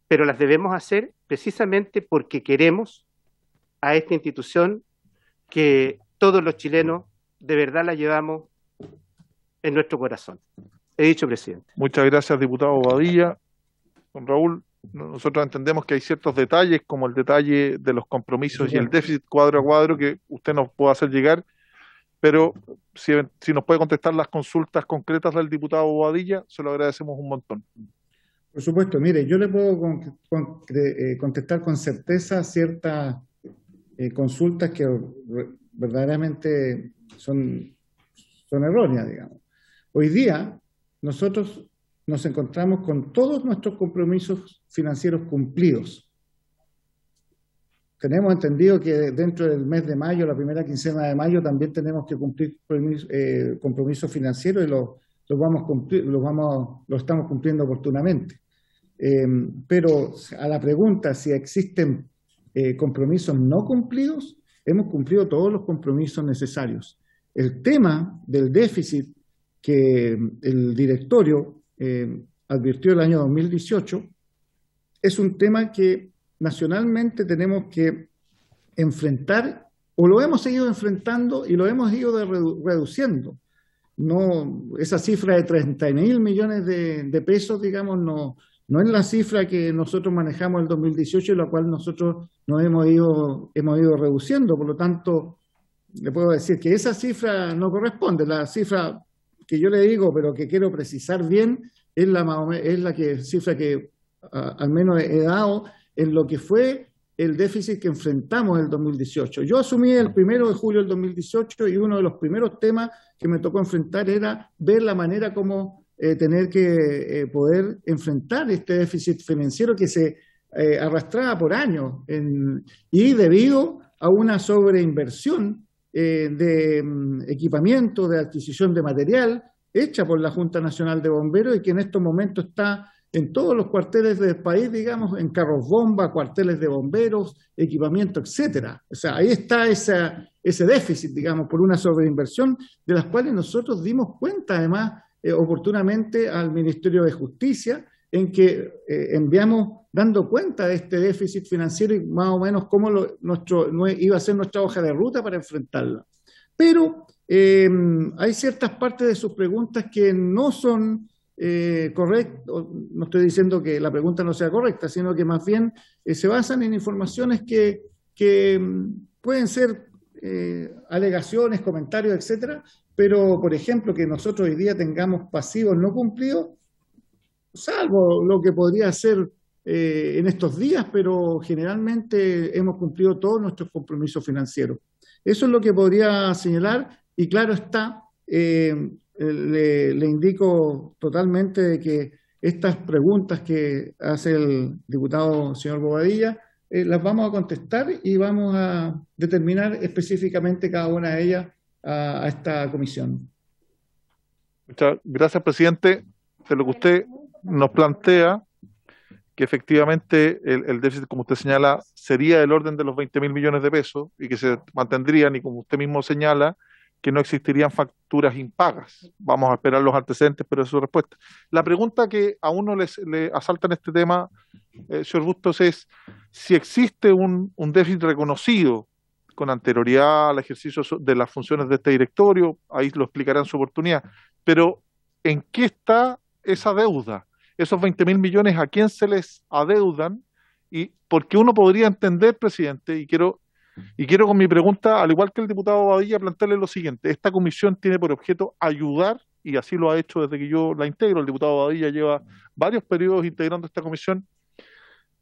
Pero las debemos hacer precisamente porque queremos a esta institución que todos los chilenos de verdad la llevamos en nuestro corazón. He dicho, presidente. Muchas gracias, diputado Bobadilla. Don Raúl, nosotros entendemos que hay ciertos detalles, como el detalle de los compromisos y el déficit cuadro a cuadro, que usted nos puede hacer llegar, pero si nos puede contestar las consultas concretas del diputado Bobadilla, se lo agradecemos un montón. Por supuesto, mire, yo le puedo contestar con certeza ciertas consultas que verdaderamente son erróneas, digamos. Hoy día nosotros nos encontramos con todos nuestros compromisos financieros cumplidos. Tenemos entendido que dentro del mes de mayo, la primera quincena de mayo, también tenemos que cumplir compromisos financieros y lo estamos cumpliendo oportunamente. Pero a la pregunta si existen compromisos no cumplidos, hemos cumplido todos los compromisos necesarios. El tema del déficit que el directorio advirtió el año 2018 es un tema que nacionalmente tenemos que enfrentar, o lo hemos seguido enfrentando y lo hemos ido reduciendo. No, esa cifra de 30.000 millones de pesos, digamos, no es la cifra que nosotros manejamos en el 2018 y la cual nosotros nos hemos ido reduciendo. Por lo tanto, le puedo decir que esa cifra no corresponde. La cifra que yo le digo, pero que quiero precisar bien, es la cifra que al menos he dado en lo que fue el déficit que enfrentamos en el 2018. Yo asumí el 1 de julio del 2018 y uno de los primeros temas que me tocó enfrentar era ver la manera como tener que poder enfrentar este déficit financiero que se arrastraba por años y debido a una sobreinversión de equipamiento, de adquisición de material hecha por la Junta Nacional de Bomberos y que en estos momentos está en todos los cuarteles del país, digamos, en carros bomba, cuarteles de bomberos, equipamiento, etcétera. O sea, ahí está ese déficit, digamos, por una sobreinversión de las cuales nosotros dimos cuenta, además, oportunamente al Ministerio de Justicia, en que enviamos dando cuenta de este déficit financiero y más o menos cómo iba a ser nuestra hoja de ruta para enfrentarla. Pero hay ciertas partes de sus preguntas que no son correctas. No estoy diciendo que la pregunta no sea correcta, sino que más bien se basan en informaciones que pueden ser alegaciones, comentarios, etcétera, pero, por ejemplo, que nosotros hoy día tengamos pasivos no cumplidos, salvo lo que podría ser en estos días, pero generalmente hemos cumplido todos nuestros compromisos financieros. Eso es lo que podría señalar, y claro está, le indico totalmente de que estas preguntas que hace el diputado señor Bobadilla, las vamos a contestar y vamos a determinar específicamente cada una de ellas a esta comisión. Muchas gracias, presidente. De lo que usted nos plantea, que efectivamente el déficit, como usted señala, sería del orden de los 20.000 millones de pesos y que se mantendrían, y como usted mismo señala, que no existirían facturas impagas. Vamos a esperar los antecedentes, pero esa es su respuesta. La pregunta que a uno le asalta en este tema, señor Bustos, es si existe un déficit reconocido con anterioridad al ejercicio de las funciones de este directorio, ahí lo explicará en su oportunidad, pero ¿en qué está esa deuda? Esos 20.000 millones, ¿a quién se les adeudan? Y porque uno podría entender, presidente, y quiero con mi pregunta, al igual que el diputado Bobadilla, plantearle lo siguiente: esta comisión tiene por objeto ayudar, y así lo ha hecho desde que yo la integro. El diputado Bobadilla lleva varios periodos integrando esta comisión,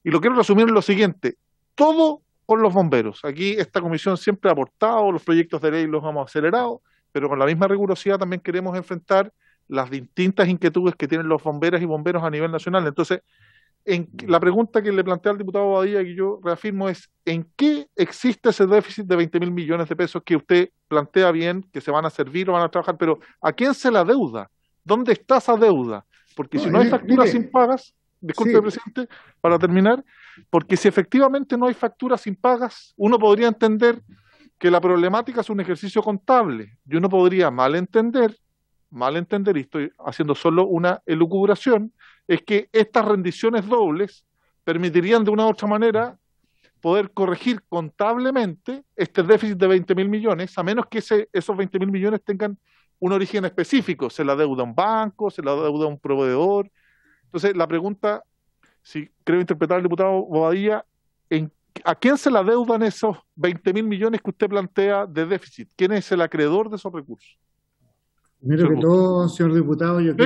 y lo quiero resumir en lo siguiente: todo con los bomberos. Aquí esta comisión siempre ha aportado, los proyectos de ley los hemos acelerado, pero con la misma rigurosidad también queremos enfrentar las distintas inquietudes que tienen los bomberas y bomberos a nivel nacional. Entonces, la pregunta que le plantea al diputado Bobadilla, que yo reafirmo, es: ¿en qué existe ese déficit de 20.000 millones de pesos que usted plantea bien, que se van a servir o van a trabajar, pero ¿a quién se la deuda? ¿Dónde está esa deuda? Porque si no hay facturas impagas, disculpe, sí, presidente, para terminar, porque si efectivamente no hay facturas impagas, uno podría entender que la problemática es un ejercicio contable, y uno podría malentender, y estoy haciendo solo una elucubración, es que estas rendiciones dobles permitirían de una u otra manera poder corregir contablemente este déficit de 20.000 millones, a menos que esos 20.000 millones tengan un origen específico, se la deuda un banco, se la deuda un proveedor. Entonces, la pregunta, si creo interpretar al diputado Bobadilla, ¿a quién se la deudan esos 20.000 millones que usted plantea de déficit? ¿Quién es el acreedor de esos recursos? Primero que todo, señor diputado, yo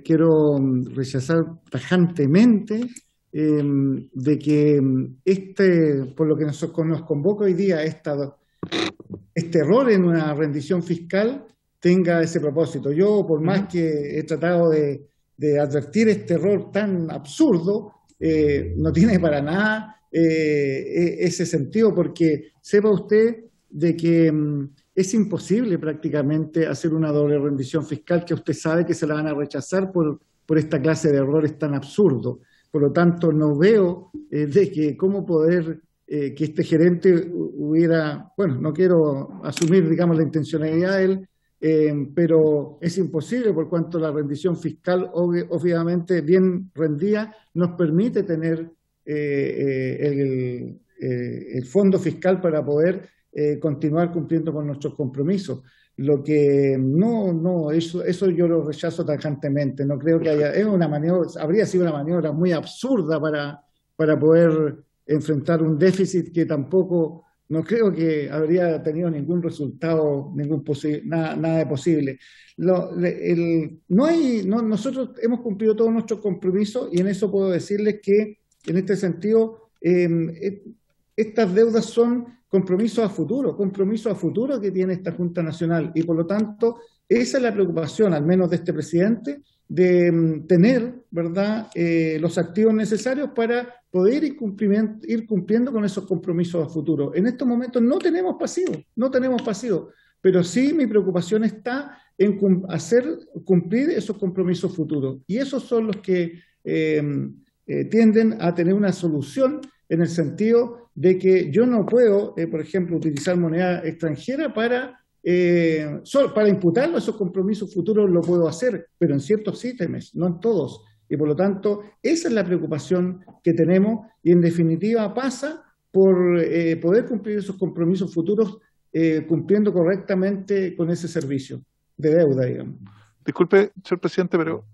quiero rechazar tajantemente de que por lo que nos convoca hoy día, este error en una rendición fiscal tenga ese propósito. Yo, por más que he tratado de advertir este error tan absurdo, no tiene para nada ese sentido, porque sepa usted de que es imposible prácticamente hacer una doble rendición fiscal, que usted sabe que se la van a rechazar por esta clase de errores tan absurdos. Por lo tanto, no veo de que cómo poder que este gerente hubiera, bueno, no quiero asumir, digamos, la intencionalidad de él, pero es imposible, por cuanto la rendición fiscal, obviamente bien rendida, nos permite tener el fondo fiscal para poder continuar cumpliendo con nuestros compromisos. Lo que eso yo lo rechazo tajantemente. No creo que habría sido una maniobra muy absurda para poder enfrentar un déficit que tampoco, no creo que habría tenido ningún resultado, nada de posible. Nosotros hemos cumplido todos nuestros compromisos, y en eso puedo decirles que, en este sentido, estas deudas son compromisos a futuro que tiene esta Junta Nacional, y por lo tanto esa es la preocupación, al menos de este presidente, de tener, ¿verdad?, los activos necesarios para poder ir cumpliendo con esos compromisos a futuro. En estos momentos no tenemos pasivos, pero sí mi preocupación está en hacer cumplir esos compromisos futuros, y esos son los que tienden a tener una solución, en el sentido de que yo no puedo, por ejemplo, utilizar moneda extranjera para imputarlo a esos compromisos futuros. Lo puedo hacer, pero en ciertos ítems, no en todos. Y por lo tanto, esa es la preocupación que tenemos, y en definitiva pasa por poder cumplir esos compromisos futuros cumpliendo correctamente con ese servicio de deuda, digamos. Disculpe, señor presidente, pero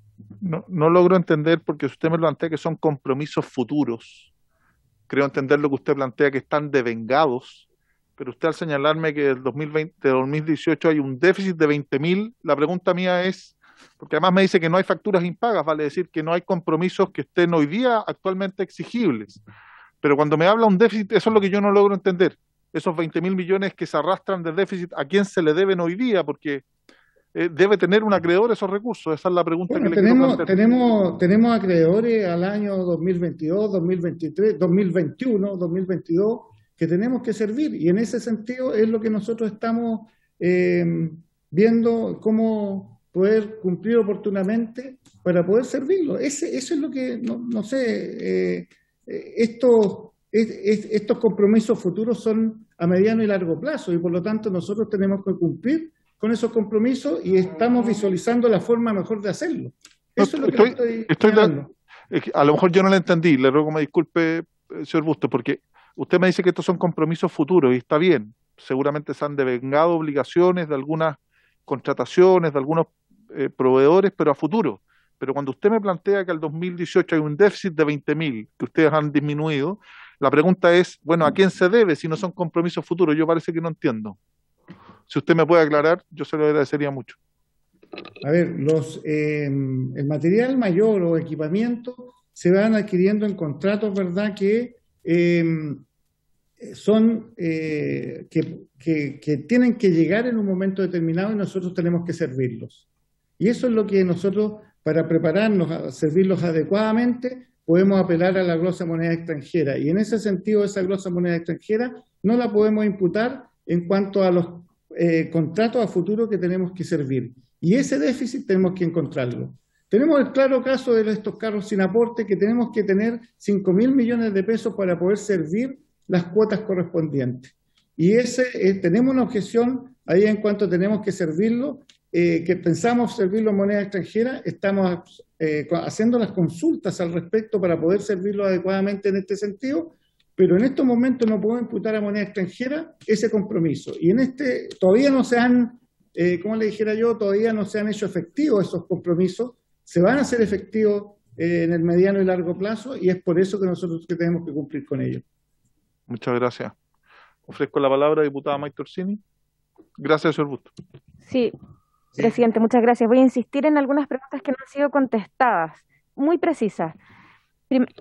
no logro entender, porque usted me plantea que son compromisos futuros. Creo entender lo que usted plantea, que están devengados, pero usted al señalarme que del 2020, 2018 hay un déficit de 20.000, la pregunta mía es, porque además me dice que no hay facturas impagas, vale decir que no hay compromisos que estén hoy día actualmente exigibles. Pero cuando me habla un déficit, eso es lo que yo no logro entender. Esos 20.000 millones que se arrastran de déficit, ¿a quién se le deben hoy día? Porque debe tener un acreedor esos recursos. Esa es la pregunta Bueno, que le quiero plantear. tenemos acreedores al año 2022, 2023, 2021, 2022, que tenemos que servir. Y en ese sentido es lo que nosotros estamos viendo cómo poder cumplir oportunamente para poder servirlo. Eso es lo que, no sé, estos compromisos futuros son a mediano y largo plazo y por lo tanto nosotros tenemos que cumplir con esos compromisos y estamos visualizando la forma mejor de hacerlo. Eso es lo que estoy hablando. A lo mejor yo no lo entendí, le ruego que me disculpe, señor Bustos, porque usted me dice que estos son compromisos futuros y está bien, seguramente se han devengado obligaciones de algunas contrataciones, de algunos proveedores, pero a futuro. Pero cuando usted me plantea que al 2018 hay un déficit de 20.000 que ustedes han disminuido, la pregunta es, bueno, ¿a quién se debe si no son compromisos futuros? Yo parece que no entiendo. Si usted me puede aclarar, yo se lo agradecería mucho. A ver, el material mayor o equipamiento se van adquiriendo en contratos, ¿verdad? Que son que tienen que llegar en un momento determinado y nosotros tenemos que servirlos. Y eso es lo que nosotros, para prepararnos a servirlos adecuadamente, podemos apelar a la glosa moneda extranjera. Y en ese sentido, esa glosa moneda extranjera no la podemos imputar en cuanto a los contratos a futuro que tenemos que servir. Y ese déficit tenemos que encontrarlo. Tenemos el claro caso de estos carros sin aporte, que tenemos que tener 5.000 millones de pesos para poder servir las cuotas correspondientes. Y tenemos una objeción ahí en cuanto tenemos que servirlo, que pensamos servirlo en moneda extranjera, estamos haciendo las consultas al respecto para poder servirlo adecuadamente en este sentido, pero en estos momentos no podemos imputar a moneda extranjera ese compromiso. Y todavía no se han, como le dijera yo, todavía no se han hecho efectivos esos compromisos, se van a hacer efectivos en el mediano y largo plazo y es por eso que nosotros tenemos que cumplir con ellos. Muchas gracias. Ofrezco la palabra a la diputada Maite Orsini. Gracias, señor Bustos. Sí, presidente, muchas gracias. Voy a insistir en algunas preguntas que no han sido contestadas, muy precisas.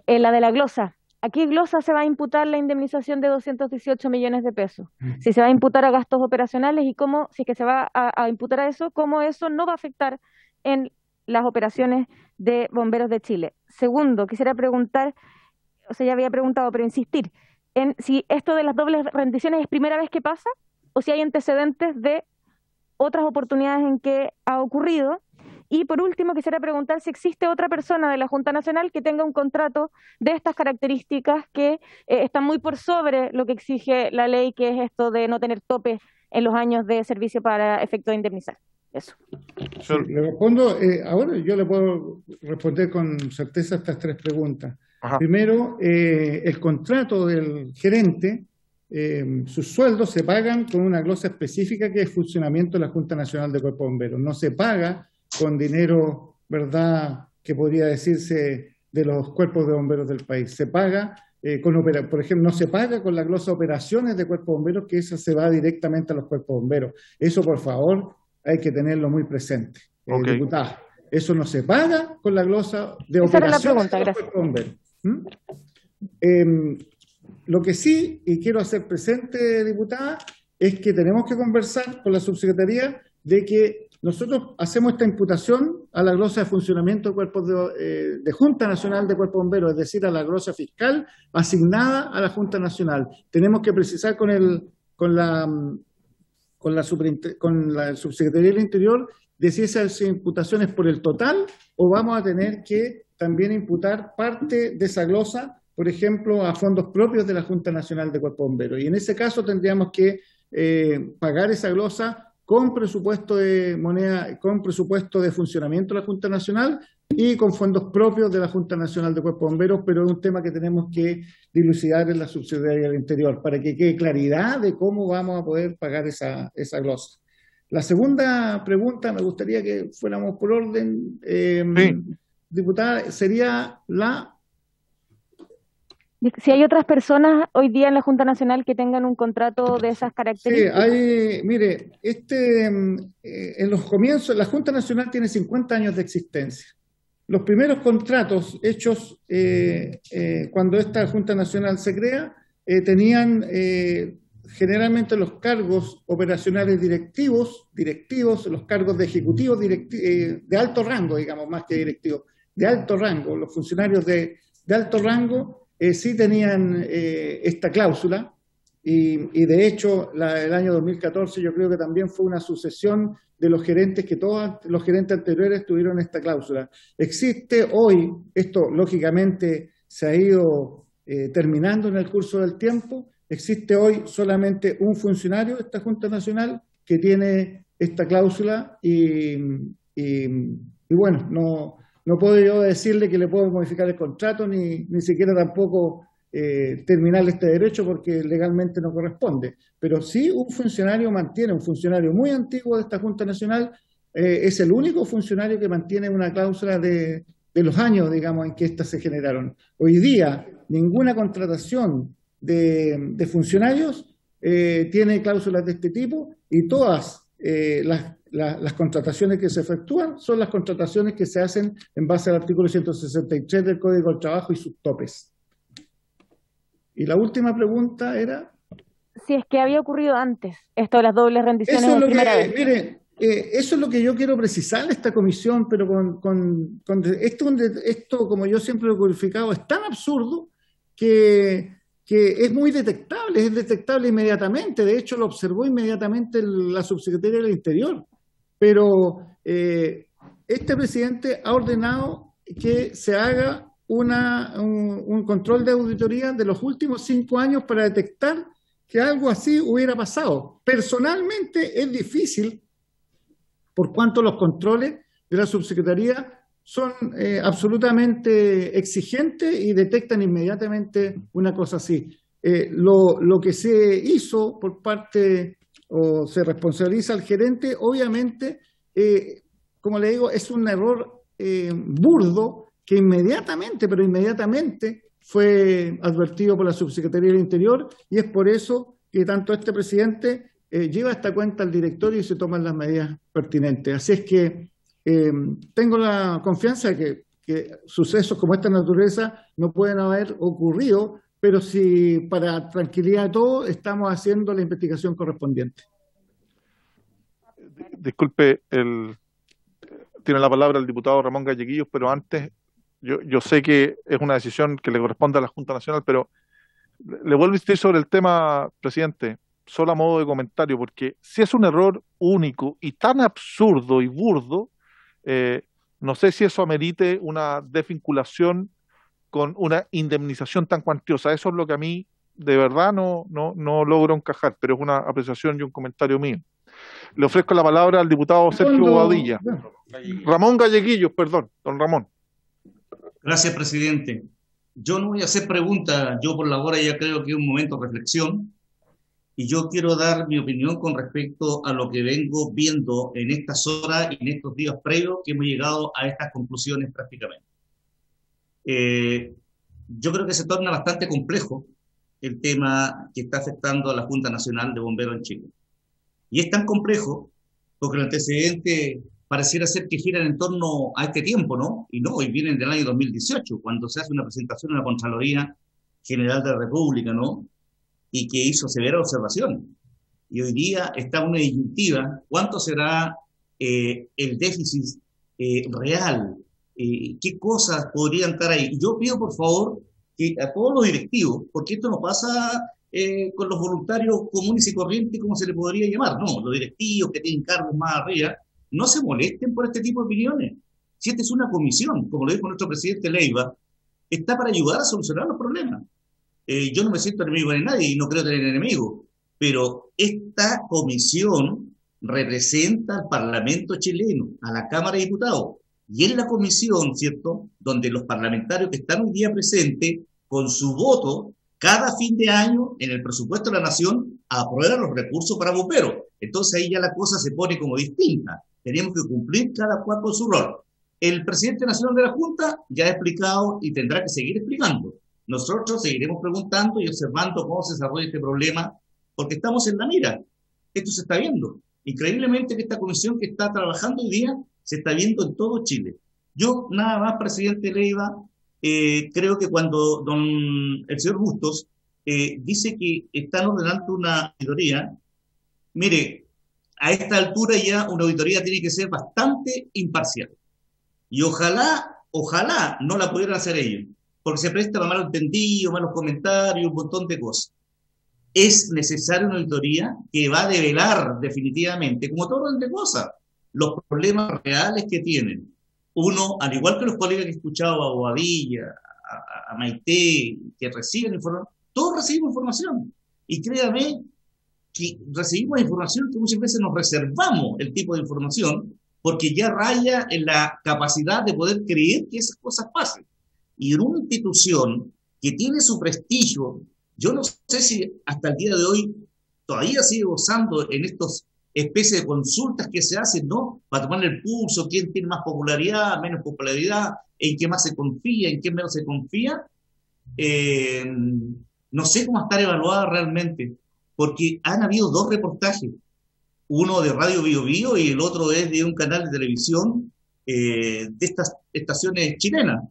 La de la glosa. ¿A qué glosa se va a imputar la indemnización de 218 millones de pesos? Si se va a imputar a gastos operacionales y cómo, si es que se va a imputar a eso, cómo eso no va a afectar en las operaciones de Bomberos de Chile. Segundo, quisiera preguntar, o sea, ya había preguntado, pero insistir, en si esto de las dobles rendiciones es primera vez que pasa o si hay antecedentes de otras oportunidades en que ha ocurrido. Y por último, quisiera preguntar si existe otra persona de la Junta Nacional que tenga un contrato de estas características que están muy por sobre lo que exige la ley, que es esto de no tener tope en los años de servicio para efecto de indemnizar. Eso. Sí, le respondo, ahora yo le puedo responder con certeza estas tres preguntas. Ajá. Primero, el contrato del gerente, sus sueldos se pagan con una glosa específica que es funcionamiento de la Junta Nacional de Cuerpos Bomberos. No se paga con dinero, ¿verdad?, que podría decirse de los cuerpos de bomberos del país. Se paga por ejemplo, no se paga con la glosa operaciones de cuerpos bomberos, que esa se va directamente a los cuerpos bomberos. Eso, por favor, hay que tenerlo muy presente, diputada. Eso no se paga con la glosa de operaciones de los cuerpos bomberos. Lo que sí, y quiero hacer presente, diputada, es que tenemos que conversar con la subsecretaría de que nosotros hacemos esta imputación a la glosa de funcionamiento de cuerpos de Junta Nacional de Cuerpos Bomberos, es decir, a la glosa fiscal asignada a la Junta Nacional. Tenemos que precisar con la Subsecretaría del Interior de si esas imputaciones por el total o vamos a tener que también imputar parte de esa glosa, por ejemplo, a fondos propios de la Junta Nacional de Cuerpos Bomberos. Y en ese caso tendríamos que pagar esa glosa con presupuesto de moneda, con presupuesto de funcionamiento de la Junta Nacional, y con fondos propios de la Junta Nacional de Cuerpos de Bomberos, pero es un tema que tenemos que dilucidar en la subsecretaría del Interior para que quede claridad de cómo vamos a poder pagar esa glosa. La segunda pregunta, me gustaría que fuéramos por orden, diputada, sería si hay otras personas hoy día en la Junta Nacional que tengan un contrato de esas características. Sí, mire, en los comienzos, la Junta Nacional tiene 50 años de existencia. Los primeros contratos hechos cuando esta Junta Nacional se crea, tenían generalmente los cargos operacionales directivos, los cargos de ejecutivos de alto rango, digamos, más que directivos, de alto rango. Los funcionarios de alto rango sí tenían esta cláusula y de hecho el año 2014 yo creo que también fue una sucesión de los gerentes, que todos los gerentes anteriores tuvieron esta cláusula. Existe hoy, esto lógicamente se ha ido terminando en el curso del tiempo, existe hoy solamente un funcionario de esta Junta Nacional que tiene esta cláusula y bueno, no puedo yo decirle que le puedo modificar el contrato ni siquiera tampoco terminar este derecho porque legalmente no corresponde. Pero sí un funcionario muy antiguo de esta Junta Nacional, es el único funcionario que mantiene una cláusula de los años, digamos, en que éstas se generaron. Hoy día ninguna contratación de funcionarios tiene cláusulas de este tipo y todas las contrataciones que se efectúan son las contrataciones que se hacen en base al artículo 163 del Código del Trabajo y sus topes. Y la última pregunta era... Si es que había ocurrido antes, esto de las dobles rendiciones de primera vez. Mire, eso es lo que yo quiero precisar de esta comisión, pero esto, como yo siempre lo he codificado, es tan absurdo que es muy detectable, es detectable inmediatamente. De hecho, lo observó inmediatamente la subsecretaria del Interior. Pero este presidente ha ordenado que se haga un control de auditoría de los últimos 5 años para detectar que algo así hubiera pasado. Personalmente es difícil, por cuanto los controles de la subsecretaría son absolutamente exigentes y detectan inmediatamente una cosa así. Lo que se hizo por parte, o se responsabiliza al gerente, obviamente, como le digo, es un error burdo que inmediatamente fue advertido por la Subsecretaría del Interior y es por eso que tanto este presidente lleva esta cuenta al directorio y se toman las medidas pertinentes. Así es que tengo la confianza de que sucesos como esta naturaleza no pueden haber ocurrido, pero si para tranquilidad de todos estamos haciendo la investigación correspondiente. Disculpe, tiene la palabra el diputado Ramón Galleguillos, pero antes, yo sé que es una decisión que le corresponde a la Junta Nacional, pero le vuelvo a insistir sobre el tema, presidente, solo a modo de comentario, porque si es un error único y tan absurdo y burdo, no sé si eso amerite una desvinculación con una indemnización tan cuantiosa. Eso es lo que a mí de verdad no logro encajar, pero es una apreciación y un comentario mío. Le ofrezco la palabra al diputado Sergio Bobadilla. Ramón Galleguillos, perdón, don Ramón. Gracias, presidente. Yo no voy a hacer preguntas, yo por la hora ya creo que es un momento de reflexión y yo quiero dar mi opinión con respecto a lo que vengo viendo en estas horas y en estos días previos que hemos llegado a estas conclusiones prácticamente. Yo creo que se torna bastante complejo el tema que está afectando a la Junta Nacional de Bomberos en Chile. Y es tan complejo porque el antecedente pareciera ser que giran en torno a este tiempo, ¿no? Y no, hoy vienen del año 2018, cuando se hace una presentación en la Contraloría General de la República, ¿no? Y que hizo severa observación. Y hoy día está una disyuntiva, ¿cuánto será el déficit real? ¿Qué cosas podrían estar ahí? Yo pido, por favor, que a todos los directivos, porque esto no pasa con los voluntarios comunes y corrientes, como se le podría llamar, no, los directivos que tienen cargos más arriba, no se molesten por este tipo de opiniones. Si esta es una comisión, como lo dijo nuestro presidente Leiva, está para ayudar a solucionar los problemas. Yo no me siento enemigo de nadie y no creo tener enemigos, pero esta comisión representa al Parlamento chileno, a la Cámara de Diputados, Y en la comisión, ¿cierto?, donde los parlamentarios que están hoy día presentes, con su voto, cada fin de año, en el presupuesto de la Nación, aprueban los recursos para bomberos. Entonces ahí ya la cosa se pone como distinta. Tenemos que cumplir cada cual con su rol. El presidente nacional de la Junta ya ha explicado y tendrá que seguir explicando. Nosotros seguiremos preguntando y observando cómo se desarrolla este problema, porque estamos en la mira. Esto se está viendo. Increíblemente que esta comisión que está trabajando hoy día se está viendo en todo Chile. Yo, nada más, presidente Leiva, creo que cuando el señor Bustos dice que están ordenando una auditoría, mire, a esta altura ya una auditoría tiene que ser bastante imparcial. Y ojalá no la pudieran hacer ellos, porque se presta a malos entendidos, malos comentarios, un montón de cosas. Es necesaria una auditoría que va a develar definitivamente, como todo orden de cosas, los problemas reales que tienen. Uno, al igual que los colegas que he escuchado, a Bobadilla, a Maite, que reciben información, todos recibimos información. Y créame que recibimos información que muchas veces nos reservamos el tipo de información, porque ya raya en la capacidad de poder creer que esas cosas pasen. Y en una institución que tiene su prestigio, yo no sé si hasta el día de hoy todavía sigue gozando en estos especies de consultas que se hacen, ¿no?, para tomar el pulso, quién tiene más popularidad, menos popularidad, en qué más se confía, en qué menos se confía. No sé cómo estar evaluada realmente, porque han habido 2 reportajes, uno de Radio Bio Bio y el otro es de un canal de televisión de estas estaciones chilenas,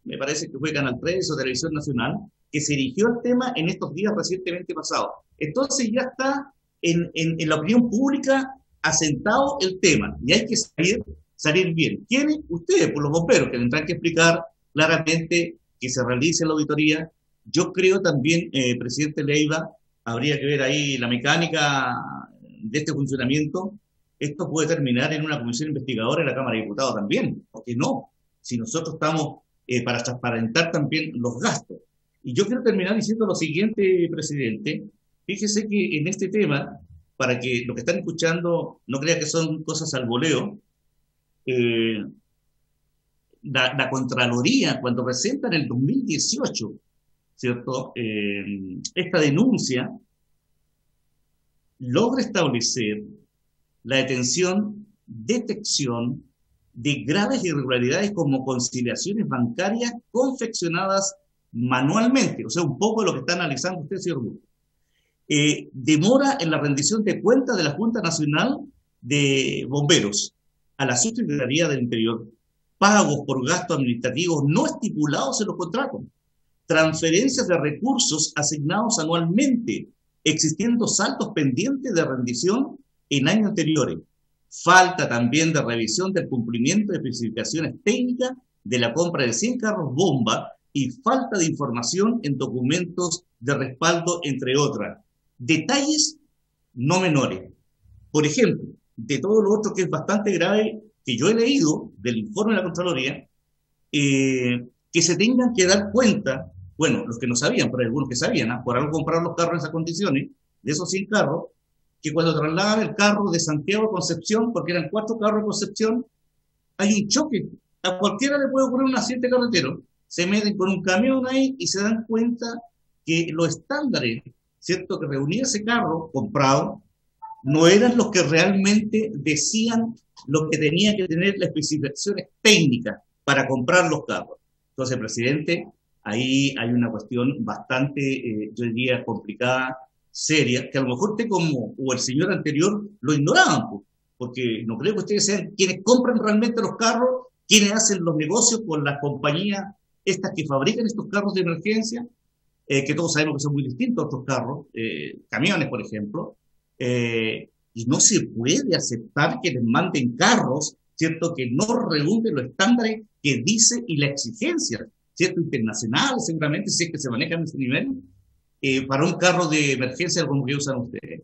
me parece que fue Canal 3 o Televisión Nacional, que se dirigió al tema en estos días recientemente pasados. Entonces ya está en la opinión pública asentado el tema, y hay que salir bien. ¿Quiénes? Ustedes, por los bomberos, que tendrán que explicar claramente que se realice la auditoría. Yo creo también, presidente Leiva, habría que ver ahí la mecánica de este funcionamiento. Esto puede terminar en una comisión investigadora en la Cámara de Diputados también, ¿por qué no? Si nosotros estamos para transparentar también los gastos. Y yo quiero terminar diciendo lo siguiente, presidente. Fíjese que en este tema, para que los que están escuchando no crean que son cosas al voleo, la Contraloría, cuando presenta en el 2018, ¿cierto?, esta denuncia, logra establecer la detección de graves irregularidades como conciliaciones bancarias confeccionadas manualmente, o sea, un poco de lo que está analizando usted, señor Bustos. Demora en la rendición de cuentas de la Junta Nacional de Bomberos a la Subsecretaría del Interior, pagos por gastos administrativos no estipulados en los contratos, transferencias de recursos asignados anualmente, existiendo saldos pendientes de rendición en años anteriores, falta también de revisión del cumplimiento de especificaciones técnicas de la compra de 100 carros bomba y falta de información en documentos de respaldo, entre otras. Detalles no menores. Por ejemplo, de todo lo otro que es bastante grave, que yo he leído del informe de la Contraloría, que se tengan que dar cuenta, bueno, los que no sabían, pero algunos que sabían, por algo compraron los carros en esas condiciones, de esos 100 carros, que cuando trasladan el carro de Santiago a Concepción, porque eran 4 carros de Concepción, hay un choque. A cualquiera le puede ocurrir un accidente carretero. Se meten con un camión ahí y se dan cuenta que los estándares, ¿cierto?, que reunía ese carro comprado, no eran los que realmente decían lo que tenía que tener las especificaciones técnicas para comprar los carros. Entonces, presidente, ahí hay una cuestión bastante, yo diría, complicada, seria, que a lo mejor usted o el señor anterior lo ignoraban, porque no creo que ustedes sean quienes compran realmente los carros, quienes hacen los negocios con las compañías estas que fabrican estos carros de emergencia, que todos sabemos que son muy distintos a otros carros, camiones, por ejemplo, y no se puede aceptar que les manden carros, ¿cierto?, que no reúnen los estándares que dice y la exigencia, ¿cierto?, internacional, seguramente, si es que se manejan en ese nivel, para un carro de emergencia como que usan ustedes.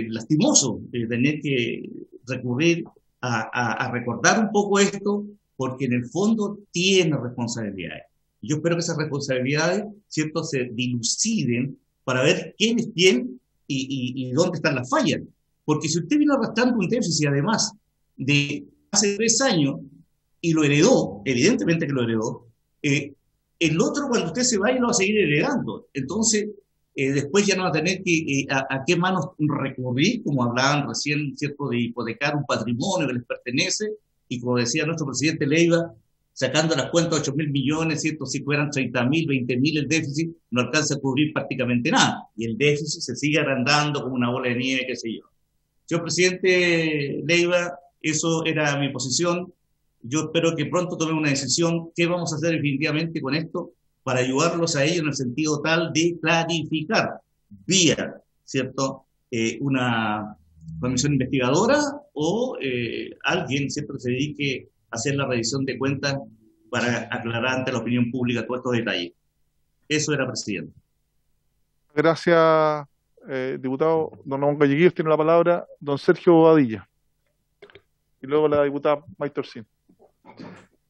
Lastimoso tener que recurrir a recordar un poco esto, porque en el fondo tiene responsabilidades. Yo espero que esas responsabilidades, ¿cierto?, se diluciden para ver quién es quién y dónde están las fallas. Porque si usted viene arrastrando un déficit, además, de hace 3 años, y lo heredó, evidentemente que lo heredó, el otro cuando usted se vaya lo va a seguir heredando. Entonces, después ya no va a tener que a qué manos recurrir, como hablaban recién, ¿cierto?, de hipotecar un patrimonio que les pertenece, y como decía nuestro presidente Leiva, sacando las cuentas 8.000 millones, ¿cierto?, si fueran 30.000, 20.000 el déficit, no alcanza a cubrir prácticamente nada, y el déficit se sigue agrandando como una bola de nieve, qué sé yo. Señor presidente Leiva, eso era mi posición. Yo espero que pronto tome una decisión. ¿Qué vamos a hacer definitivamente con esto para ayudarlos a ellos en el sentido tal de clarificar vía, ¿cierto?, una comisión investigadora o alguien siempre se dedique a hacer la revisión de cuentas para aclarar ante la opinión pública todos estos detalles? Eso era, presidente. Gracias, diputado. Don Ramón Galleguillos tiene la palabra. Don Sergio Bobadilla. Y luego la diputada Maite Orsini.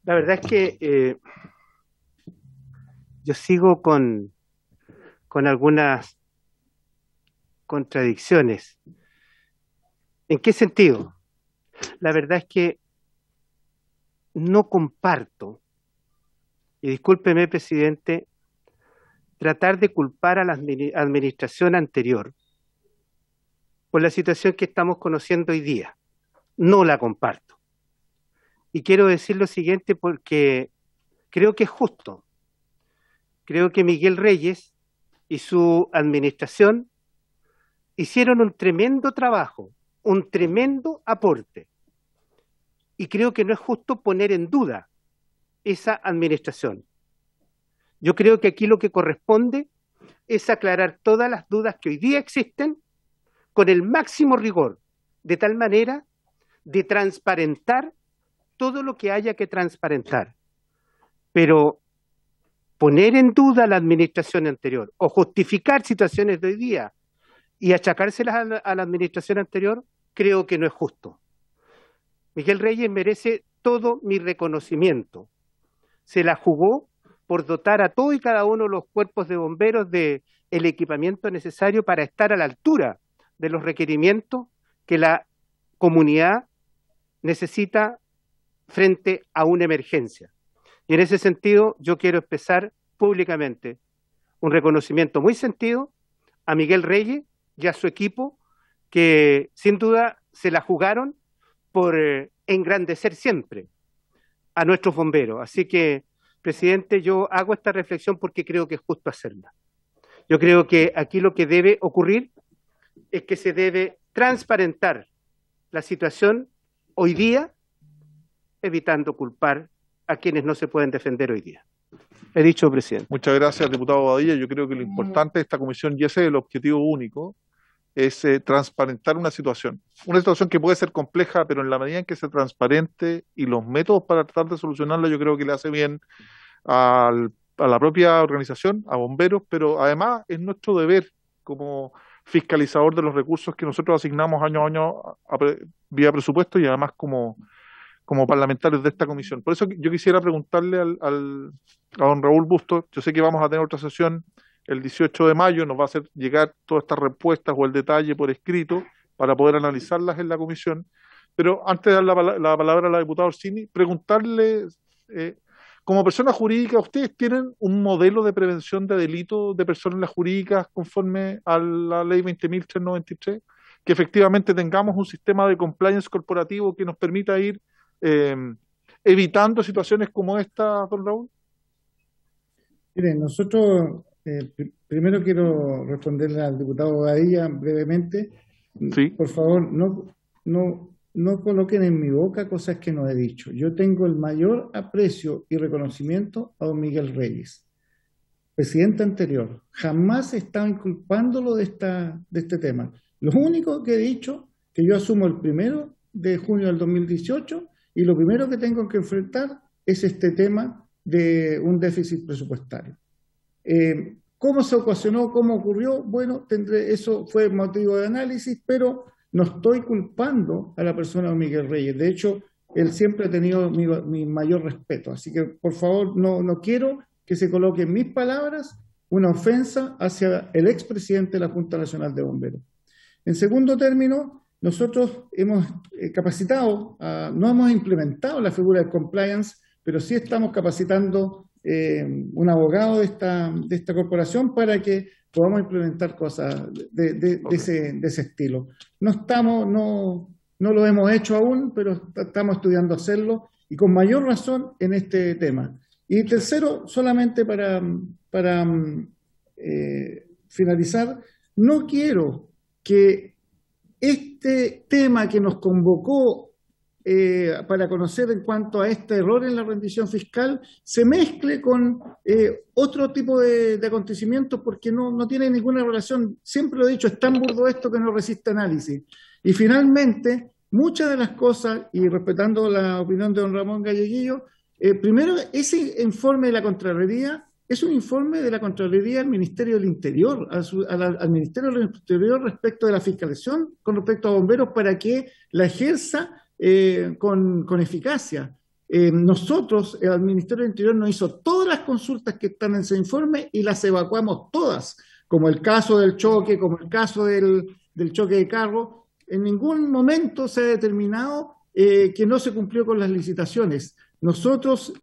La verdad es que yo sigo con algunas contradicciones. ¿En qué sentido? La verdad es que no comparto, y discúlpeme, presidente, tratar de culpar a la administración anterior por la situación que estamos conociendo hoy día. No la comparto. Y quiero decir lo siguiente porque creo que es justo. Creo que Miguel Reyes y su administración hicieron un tremendo trabajo, un tremendo aporte. Y creo que no es justo poner en duda esa administración. Yo creo que aquí lo que corresponde es aclarar todas las dudas que hoy día existen con el máximo rigor, de tal manera de transparentar todo lo que haya que transparentar. Pero poner en duda a la administración anterior o justificar situaciones de hoy día y achacárselas a la administración anterior, creo que no es justo. Miguel Reyes merece todo mi reconocimiento. Se la jugó por dotar a todo y cada uno de los cuerpos de bomberos del equipamiento necesario para estar a la altura de los requerimientos que la comunidad necesita frente a una emergencia. Y en ese sentido yo quiero expresar públicamente un reconocimiento muy sentido a Miguel Reyes y a su equipo, que sin duda se la jugaron por engrandecer siempre a nuestros bomberos. Así que, presidente, yo hago esta reflexión porque creo que es justo hacerla. Yo creo que aquí lo que debe ocurrir es que se debe transparentar la situación hoy día, evitando culpar a quienes no se pueden defender hoy día. He dicho, presidente. Muchas gracias, diputado Bobadilla. Yo creo que lo importante de esta comisión, y ese es el objetivo único, es transparentar una situación que puede ser compleja, pero en la medida en que se transparente y los métodos para tratar de solucionarla, yo creo que le hace bien a la propia organización, a bomberos, pero además es nuestro deber como fiscalizador de los recursos que nosotros asignamos año a año vía presupuesto y además como parlamentarios de esta comisión. Por eso yo quisiera preguntarle a don Raúl Bustos. Yo sé que vamos a tener otra sesión el 18 de mayo, nos va a hacer llegar todas estas respuestas o el detalle por escrito para poder analizarlas en la comisión, pero antes de dar la palabra a la diputada Orsini, preguntarle, como persona jurídica, ¿ustedes tienen un modelo de prevención de delitos de personas jurídicas conforme a la ley 20.393? Que efectivamente tengamos un sistema de compliance corporativo que nos permita ir evitando situaciones como esta, don Raúl. Miren, nosotros, primero quiero responderle al diputado Bobadilla brevemente. Sí. Por favor, no coloquen en mi boca cosas que no he dicho. Yo tengo el mayor aprecio y reconocimiento a don Miguel Reyes, presidente anterior. Jamás he estado inculpándolo de este tema. Lo único que he dicho, que yo asumo el 1 de junio del 2018 y lo primero que tengo que enfrentar es este tema de un déficit presupuestario. ¿Cómo se ocasionó? ¿Cómo ocurrió? Bueno, eso fue motivo de análisis, pero no estoy culpando a la persona de Miguel Reyes. De hecho, él siempre ha tenido mi mayor respeto. Así que, por favor, no quiero que se coloque en mis palabras una ofensa hacia el expresidente de la Junta Nacional de Bomberos. En segundo término, nosotros hemos capacitado, no hemos implementado la figura de compliance, pero sí estamos capacitando un abogado de esta corporación para que podamos implementar cosas de ese estilo. No lo hemos hecho aún, pero estamos estudiando hacerlo y con mayor razón en este tema. Y tercero, solamente para finalizar, no quiero que este tema que nos convocó para conocer en cuanto a este error en la rendición fiscal se mezcle con otro tipo de acontecimientos, porque no tiene ninguna relación. Siempre lo he dicho, es tan burdo esto que no resiste análisis. Y finalmente, muchas de las cosas, y respetando la opinión de don Ramón Galleguillo, primero, ese informe de la Contraloría es un informe de la Contraloría al Ministerio del Interior, al Ministerio del Interior respecto de la fiscalización con respecto a bomberos para que la ejerza con eficacia. Nosotros, el Ministerio del Interior nos hizo todas las consultas que están en ese informe y las evacuamos todas, como el caso del choque, como el caso del choque de carro. En ningún momento se ha determinado que no se cumplió con las licitaciones. Nosotros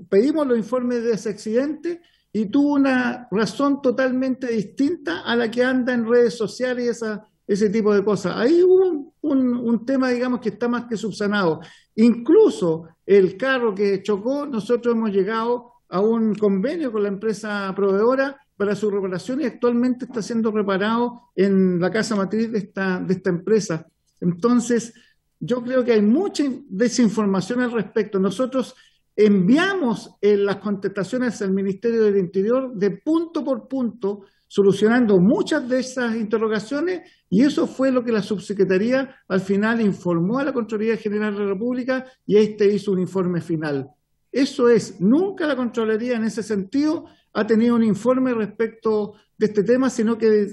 pedimos los informes de ese accidente y tuvo una razón totalmente distinta a la que anda en redes sociales y ese tipo de cosas. Ahí hubo un tema, digamos, que está más que subsanado. Incluso el carro que chocó, nosotros hemos llegado a un convenio con la empresa proveedora para su reparación y actualmente está siendo reparado en la casa matriz de esta empresa. Entonces, yo creo que hay mucha desinformación al respecto. Nosotros enviamos las contestaciones al Ministerio del Interior de punto por punto, solucionando muchas de esas interrogaciones, y eso fue lo que la subsecretaría al final informó a la Contraloría General de la República y hizo un informe final. Eso es, nunca la Contraloría en ese sentido ha tenido un informe respecto de este tema, sino que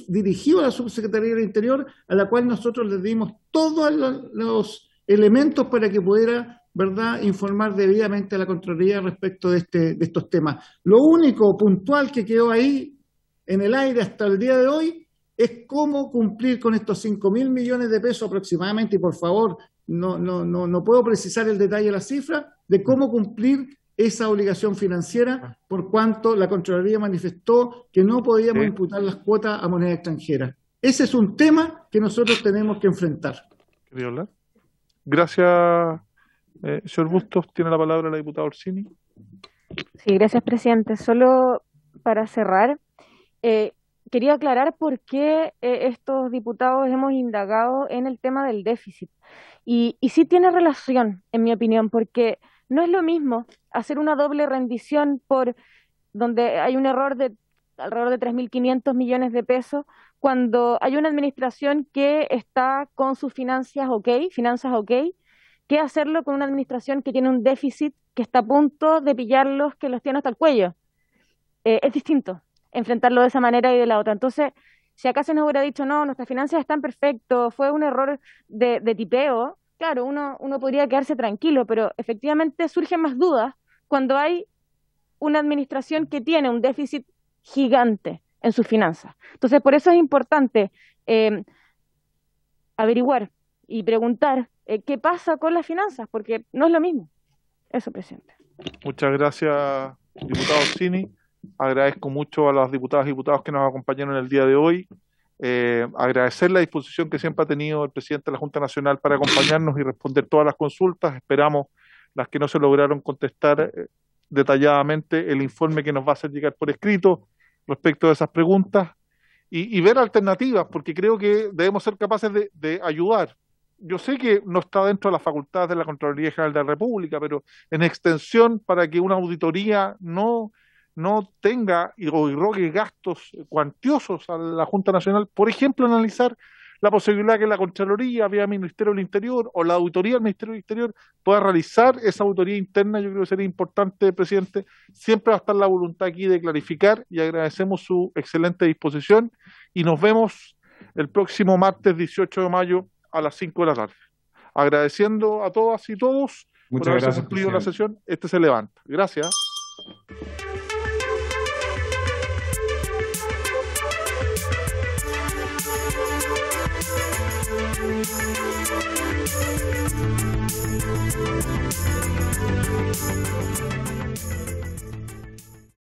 dirigió a la Subsecretaría del Interior, a la cual nosotros les dimos todos los elementos para que pudiera, ¿verdad?, informar debidamente a la Contraloría respecto de estos temas. Lo único puntual que quedó ahí en el aire hasta el día de hoy es cómo cumplir con estos 5.000 millones de pesos aproximadamente, y por favor, no puedo precisar el detalle de la cifra, de cómo cumplir esa obligación financiera, por cuanto la Contraloría manifestó que no podíamos imputar las cuotas a moneda extranjera. Ese es un tema que nosotros tenemos que enfrentar. ¿Quería hablar? Gracias, señor Bustos. Tiene la palabra la diputada Orsini. Sí, gracias, presidente. Solo para cerrar, quería aclarar por qué estos diputados hemos indagado en el tema del déficit. Y sí tiene relación, en mi opinión, porque no es lo mismo hacer una doble rendición por donde hay un error de alrededor de 3.500 millones de pesos, cuando hay una administración que está con sus finanzas ok, que hacerlo con una administración que tiene un déficit que está a punto de pillarlos, que los tiene hasta el cuello. Es distinto enfrentarlo de esa manera y de la otra. Entonces, si acá se nos hubiera dicho, no, nuestras finanzas están perfectas, fue un error de tipeo, claro, uno podría quedarse tranquilo, pero efectivamente surgen más dudas cuando hay una administración que tiene un déficit gigante en sus finanzas. Entonces, por eso es importante averiguar y preguntar qué pasa con las finanzas, porque no es lo mismo. Eso, presidente. Muchas gracias, diputado Orsini. Agradezco mucho a las diputadas y diputados que nos acompañaron el día de hoy. Agradecer la disposición que siempre ha tenido el presidente de la Junta Nacional para acompañarnos y responder todas las consultas. Esperamos las que no se lograron contestar detalladamente, el informe que nos va a hacer llegar por escrito respecto a esas preguntas y ver alternativas, porque creo que debemos ser capaces de ayudar. Yo sé que no está dentro de las facultades de la Contraloría General de la República, pero en extensión, para que una auditoría no tenga o irrogue gastos cuantiosos a la Junta Nacional, por ejemplo, analizar la posibilidad que la Contraloría, vía Ministerio del Interior o la auditoría del Ministerio del Interior pueda realizar esa auditoría interna. Yo creo que sería importante, presidente. Siempre va a estar la voluntad aquí de clarificar y agradecemos su excelente disposición y nos vemos el próximo martes 18 de mayo a las 5 de la tarde. Agradeciendo a todas y todos por haberse cumplido la sesión. Este se levanta. Gracias.